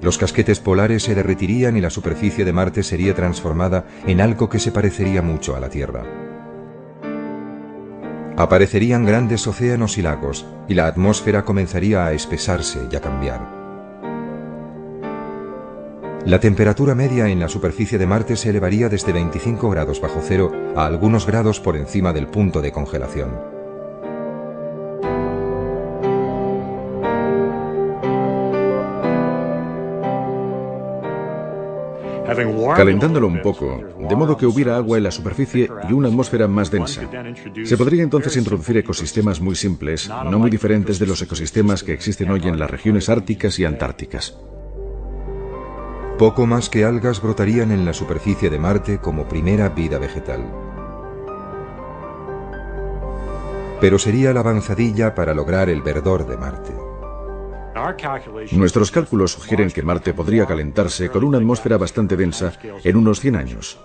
Los casquetes polares se derretirían y la superficie de Marte sería transformada en algo que se parecería mucho a la Tierra. Aparecerían grandes océanos y lagos, y la atmósfera comenzaría a espesarse y a cambiar. La temperatura media en la superficie de Marte se elevaría desde 25 grados bajo cero a algunos grados por encima del punto de congelación. calentándolo un poco, de modo que hubiera agua en la superficie y una atmósfera más densa. Se podría entonces introducir ecosistemas muy simples, no muy diferentes de los ecosistemas que existen hoy en las regiones árticas y antárticas. Poco más que algas brotarían en la superficie de Marte como primera vida vegetal. Pero sería la avanzadilla para lograr el verdor de Marte. Nuestros cálculos sugieren que Marte podría calentarse con una atmósfera bastante densa en unos 100 años.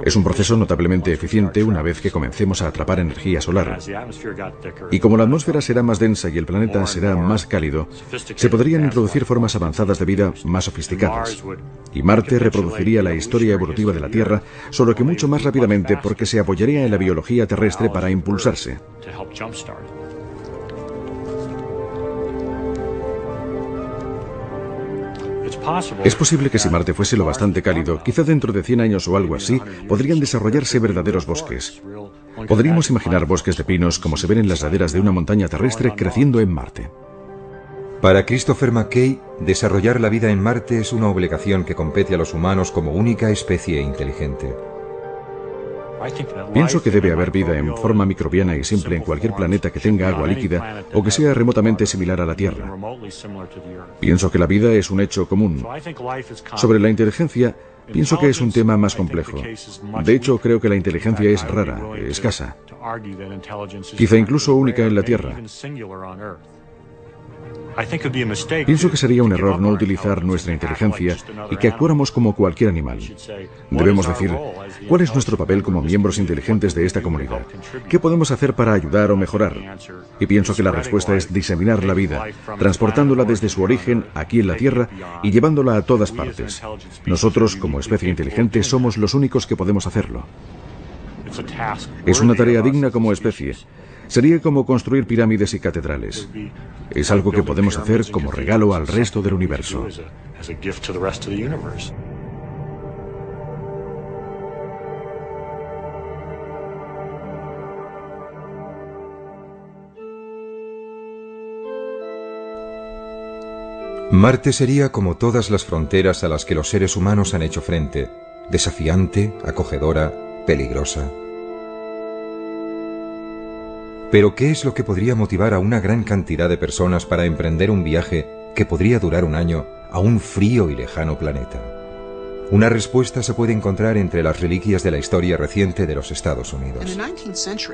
Es un proceso notablemente eficiente una vez que comencemos a atrapar energía solar. Y como la atmósfera será más densa y el planeta será más cálido, se podrían introducir formas avanzadas de vida más sofisticadas. Y Marte reproduciría la historia evolutiva de la Tierra, solo que mucho más rápidamente porque se apoyaría en la biología terrestre para impulsarse. Es posible que si Marte fuese lo bastante cálido, quizá dentro de 100 años o algo así, podrían desarrollarse verdaderos bosques. Podríamos imaginar bosques de pinos como se ven en las laderas de una montaña terrestre creciendo en Marte. Para Christopher McKay, desarrollar la vida en Marte es una obligación que compete a los humanos como única especie inteligente. Pienso que debe haber vida en forma microbiana y simple en cualquier planeta que tenga agua líquida o que sea remotamente similar a la Tierra. Pienso que la vida es un hecho común. Sobre la inteligencia, pienso que es un tema más complejo. De hecho, creo que la inteligencia es rara, escasa, quizá incluso única en la Tierra. Pienso que sería un error no utilizar nuestra inteligencia y que actuáramos como cualquier animal. Debemos decir, ¿cuál es nuestro papel como miembros inteligentes de esta comunidad? ¿Qué podemos hacer para ayudar o mejorar? Y pienso que la respuesta es diseminar la vida, transportándola desde su origen aquí en la Tierra y llevándola a todas partes. Nosotros, como especie inteligente, somos los únicos que podemos hacerlo. Es una tarea digna como especie. Sería como construir pirámides y catedrales. Es algo que podemos hacer como regalo al resto del universo. Marte sería como todas las fronteras a las que los seres humanos han hecho frente, desafiante, acogedora, peligrosa. Pero ¿qué es lo que podría motivar a una gran cantidad de personas para emprender un viaje que podría durar un año a un frío y lejano planeta? Una respuesta se puede encontrar entre las reliquias de la historia reciente de los Estados Unidos.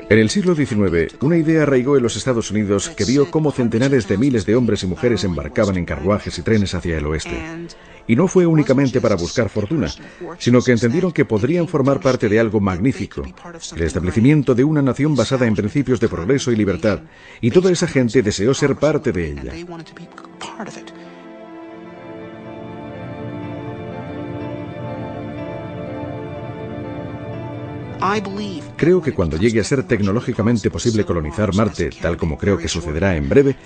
En el siglo XIX, una idea arraigó en los Estados Unidos que vio cómo centenares de miles de hombres y mujeres embarcaban en carruajes y trenes hacia el oeste. Y no fue únicamente para buscar fortuna, sino que entendieron que podrían formar parte de algo magnífico, el establecimiento de una nación basada en principios de progreso y libertad, y toda esa gente deseó ser parte de ella. Creo que cuando llegue a ser tecnológicamente posible colonizar Marte, tal como creo que sucederá en breve,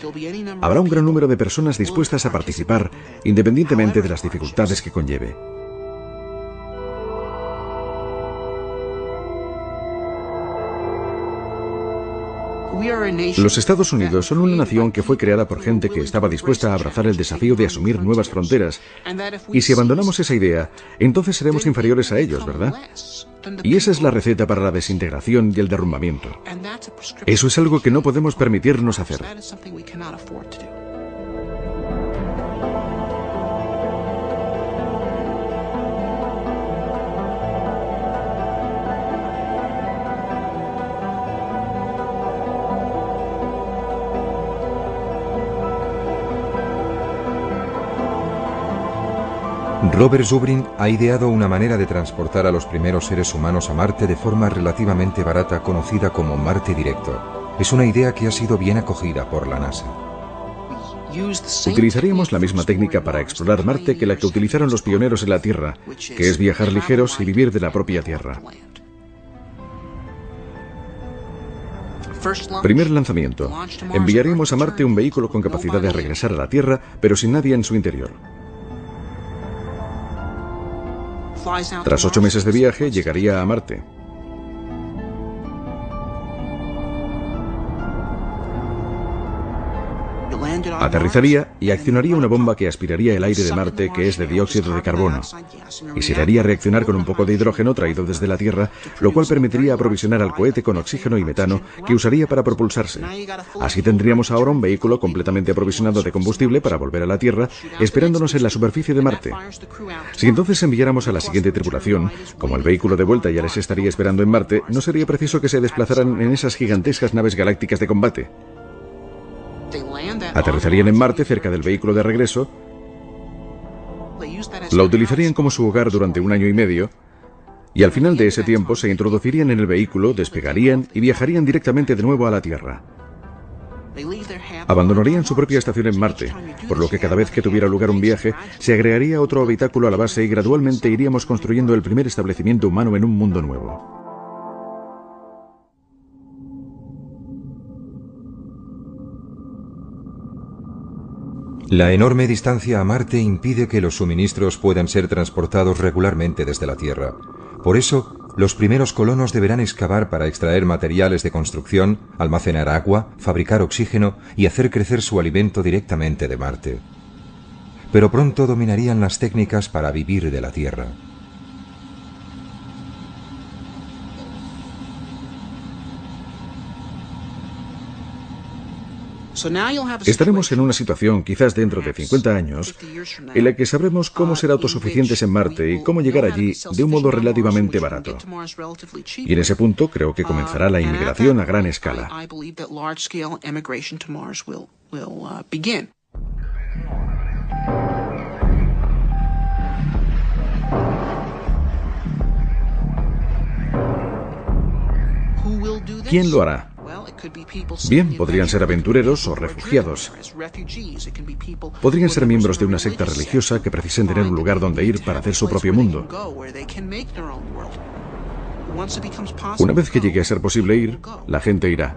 habrá un gran número de personas dispuestas a participar, independientemente de las dificultades que conlleve. Los Estados Unidos son una nación que fue creada por gente que estaba dispuesta a abrazar el desafío de asumir nuevas fronteras. Y si abandonamos esa idea, entonces seremos inferiores a ellos, ¿verdad? Y esa es la receta para la desintegración y el derrumbamiento. Eso es algo que no podemos permitirnos hacer. Robert Zubrin ha ideado una manera de transportar a los primeros seres humanos a Marte de forma relativamente barata conocida como Marte Directo. Es una idea que ha sido bien acogida por la NASA. Utilizaríamos la misma técnica para explorar Marte que la que utilizaron los pioneros en la Tierra, que es viajar ligeros y vivir de la propia Tierra. Primer lanzamiento. Enviaremos a Marte un vehículo con capacidad de regresar a la Tierra, pero sin nadie en su interior. Tras 8 meses de viaje, llegaría a Marte. Aterrizaría y accionaría una bomba que aspiraría el aire de Marte, que es de dióxido de carbono, y se le haría reaccionar con un poco de hidrógeno traído desde la Tierra, lo cual permitiría aprovisionar al cohete con oxígeno y metano que usaría para propulsarse. Así tendríamos ahora un vehículo completamente aprovisionado de combustible para volver a la Tierra, esperándonos en la superficie de Marte. Si entonces enviáramos a la siguiente tripulación, como el vehículo de vuelta ya les estaría esperando en Marte, no sería preciso que se desplazaran en esas gigantescas naves galácticas de combate. Aterrizarían en Marte cerca del vehículo de regreso, lo utilizarían como su hogar durante 1 año y medio, y al final de ese tiempo se introducirían en el vehículo, despegarían y viajarían directamente de nuevo a la Tierra. Abandonarían su propia estación en Marte, por lo que cada vez que tuviera lugar un viaje, se agregaría otro habitáculo a la base y gradualmente iríamos construyendo el primer establecimiento humano en un mundo nuevo. La enorme distancia a Marte impide que los suministros puedan ser transportados regularmente desde la Tierra. Por eso, los primeros colonos deberán excavar para extraer materiales de construcción, almacenar agua, fabricar oxígeno y hacer crecer su alimento directamente de Marte. Pero pronto dominarían las técnicas para vivir de la Tierra. Estaremos en una situación, quizás dentro de 50 años, en la que sabremos cómo ser autosuficientes en Marte y cómo llegar allí de un modo relativamente barato. Y en ese punto creo que comenzará la inmigración a gran escala. ¿Quién lo hará? Bien, podrían ser aventureros o refugiados. Podrían ser miembros de una secta religiosa que precisen tener un lugar donde ir para hacer su propio mundo. Una vez que llegue a ser posible ir, la gente irá.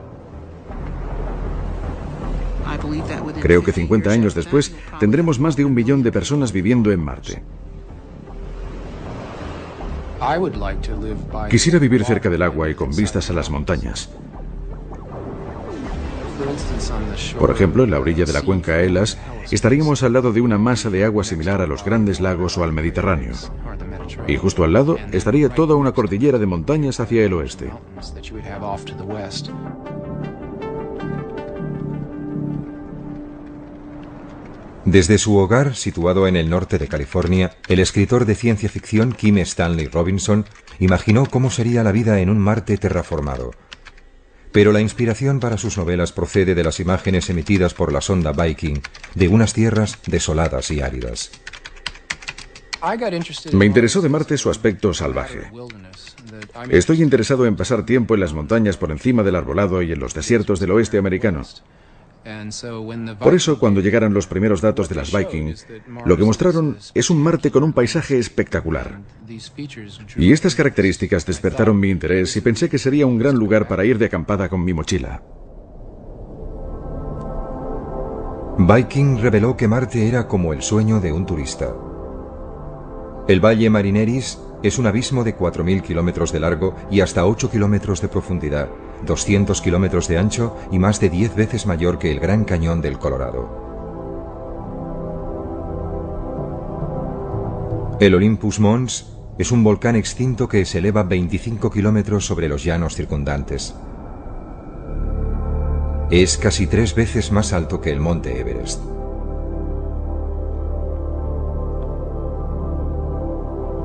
Creo que 50 años después tendremos más de 1 millón de personas viviendo en Marte. Quisiera vivir cerca del agua y con vistas a las montañas. Por ejemplo, en la orilla de la cuenca Elas, estaríamos al lado de una masa de agua similar a los grandes lagos o al Mediterráneo. Y justo al lado estaría toda una cordillera de montañas hacia el oeste. Desde su hogar, situado en el norte de California, el escritor de ciencia ficción Kim Stanley Robinson imaginó cómo sería la vida en un Marte terraformado. Pero la inspiración para sus novelas procede de las imágenes emitidas por la sonda Viking de unas tierras desoladas y áridas. Me interesó de Marte su aspecto salvaje. Estoy interesado en pasar tiempo en las montañas por encima del arbolado y en los desiertos del oeste americano. Por eso, cuando llegaran los primeros datos de las Viking, lo que mostraron es un Marte con un paisaje espectacular. Y estas características despertaron mi interés y pensé que sería un gran lugar para ir de acampada con mi mochila. Viking reveló que Marte era como el sueño de un turista. El Valle Marineris es un abismo de 4.000 kilómetros de largo y hasta 8 kilómetros de profundidad, 200 kilómetros de ancho y más de 10 veces mayor que el Gran Cañón del Colorado. El Olympus Mons es un volcán extinto que se eleva 25 kilómetros sobre los llanos circundantes. Es casi 3 veces más alto que el monte Everest.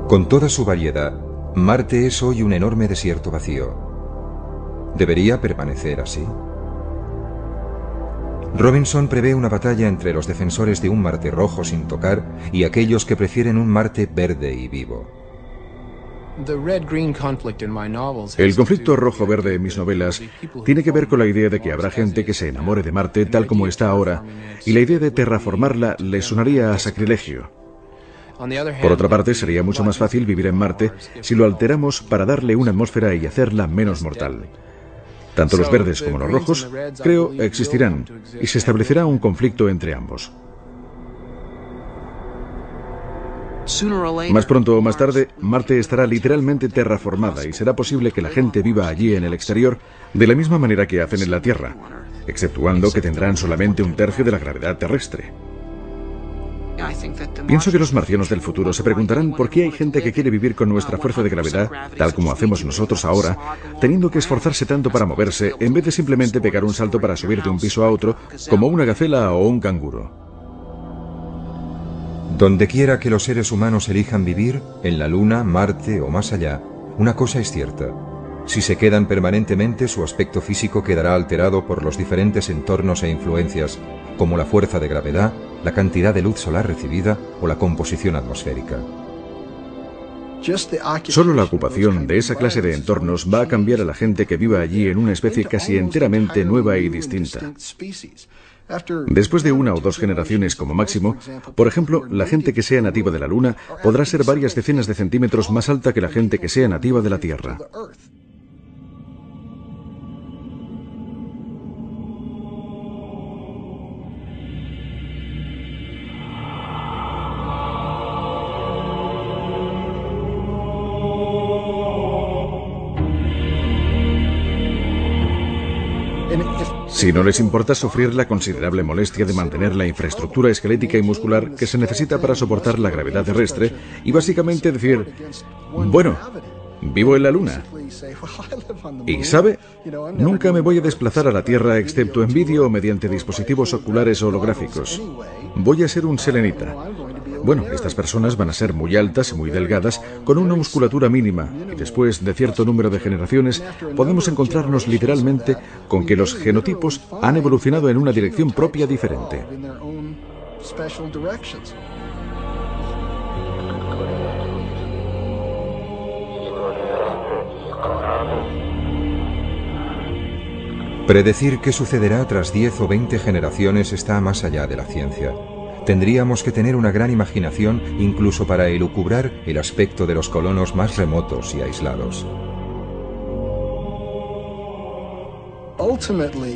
Con toda su variedad, Marte es hoy un enorme desierto vacío. ¿Debería permanecer así? Robinson prevé una batalla entre los defensores de un Marte rojo sin tocar y aquellos que prefieren un Marte verde y vivo. El conflicto rojo-verde en mis novelas tiene que ver con la idea de que habrá gente que se enamore de Marte tal como está ahora, y la idea de terraformarla le sonaría a sacrilegio. Por otra parte, sería mucho más fácil vivir en Marte si lo alteramos para darle una atmósfera y hacerla menos mortal. Tanto los verdes como los rojos, creo, existirán, y se establecerá un conflicto entre ambos. Más pronto o más tarde, Marte estará literalmente terraformada y será posible que la gente viva allí en el exterior de la misma manera que hacen en la Tierra. exceptuando que tendrán solamente un tercio de la gravedad terrestre. Pienso que los marcianos del futuro se preguntarán por qué hay gente que quiere vivir con nuestra fuerza de gravedad, tal como hacemos nosotros ahora, teniendo que esforzarse tanto para moverse, en vez de simplemente pegar un salto para subir de un piso a otro, como una gacela o un canguro. Donde quiera que los seres humanos elijan vivir, en la Luna, Marte o más allá, una cosa es cierta. Si se quedan permanentemente, su aspecto físico quedará alterado por los diferentes entornos e influencias, como la fuerza de gravedad, la cantidad de luz solar recibida o la composición atmosférica. Solo la ocupación de esa clase de entornos va a cambiar a la gente que viva allí en una especie casi enteramente nueva y distinta. Después de 1 o 2 generaciones como máximo, por ejemplo, la gente que sea nativa de la Luna podrá ser varias decenas de centímetros más alta que la gente que sea nativa de la Tierra. Si no les importa sufrir la considerable molestia de mantener la infraestructura esquelética y muscular que se necesita para soportar la gravedad terrestre, y básicamente decir, bueno, vivo en la Luna. Y ¿sabe? Nunca me voy a desplazar a la Tierra excepto en vídeo o mediante dispositivos oculares holográficos. Voy a ser un selenita. Bueno, estas personas van a ser muy altas y muy delgadas, con una musculatura mínima, y después de cierto número de generaciones podemos encontrarnos literalmente con que los genotipos han evolucionado en una dirección propia diferente. Predecir qué sucederá tras 10 o 20 generaciones está más allá de la ciencia. Tendríamos que tener una gran imaginación incluso para elucubrar el aspecto de los colonos más remotos y aislados.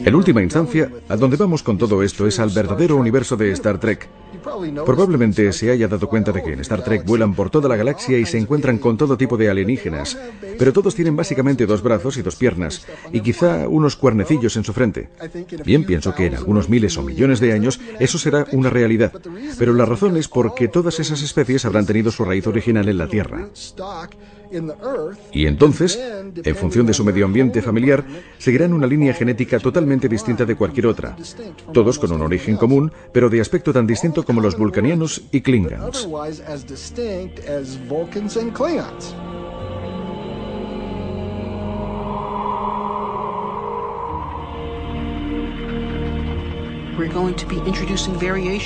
En última instancia, a donde vamos con todo esto es al verdadero universo de Star Trek. Probablemente se haya dado cuenta de que en Star Trek vuelan por toda la galaxia y se encuentran con todo tipo de alienígenas, pero todos tienen básicamente 2 brazos y 2 piernas, y quizá unos cuernecillos en su frente. Bien, pienso que en algunos miles o millones de años eso será una realidad, pero la razón es porque todas esas especies habrán tenido su raíz original en la Tierra. Y entonces, en función de su medio ambiente familiar, seguirán una línea genética totalmente distinta de cualquier otra, todos con un origen común, pero de aspecto tan distinto como los vulcanianos y klingons.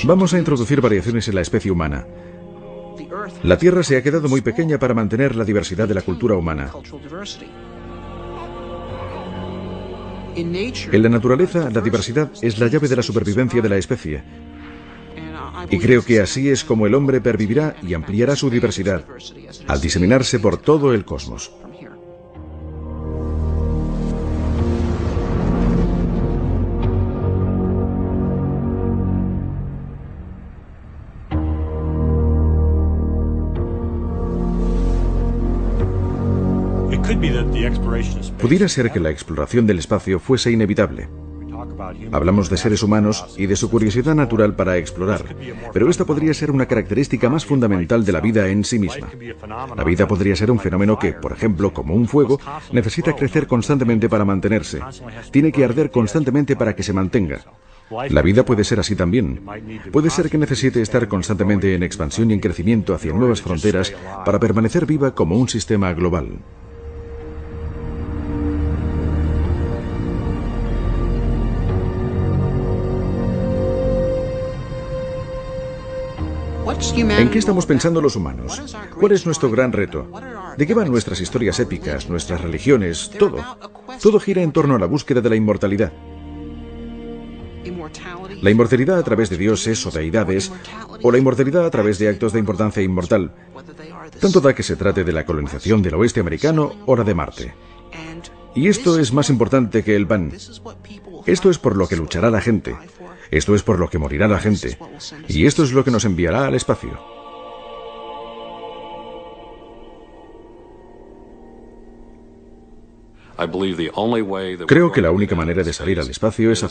Vamos a introducir variaciones en la especie humana. La Tierra se ha quedado muy pequeña para mantener la diversidad de la cultura humana. En la naturaleza, la diversidad es la llave de la supervivencia de la especie. Y creo que así es como el hombre pervivirá y ampliará su diversidad, al diseminarse por todo el cosmos. Pudiera ser que la exploración del espacio fuese inevitable. Hablamos de seres humanos y de su curiosidad natural para explorar, pero esta podría ser una característica más fundamental de la vida en sí misma. La vida podría ser un fenómeno que, por ejemplo, como un fuego, necesita crecer constantemente para mantenerse. Tiene que arder constantemente para que se mantenga. La vida puede ser así también. Puede ser que necesite estar constantemente en expansión y en crecimiento hacia nuevas fronteras para permanecer viva como un sistema global. ¿En qué estamos pensando los humanos? ¿Cuál es nuestro gran reto? ¿De qué van nuestras historias épicas, nuestras religiones, todo? Todo gira en torno a la búsqueda de la inmortalidad. La inmortalidad a través de dioses o deidades, o la inmortalidad a través de actos de importancia inmortal. Tanto da que se trate de la colonización del oeste americano o la de Marte. Y esto es más importante que el pan. Esto es por lo que luchará la gente. Esto es por lo que morirá la gente. Y esto es lo que nos enviará al espacio. Creo que la única manera de salir al espacio es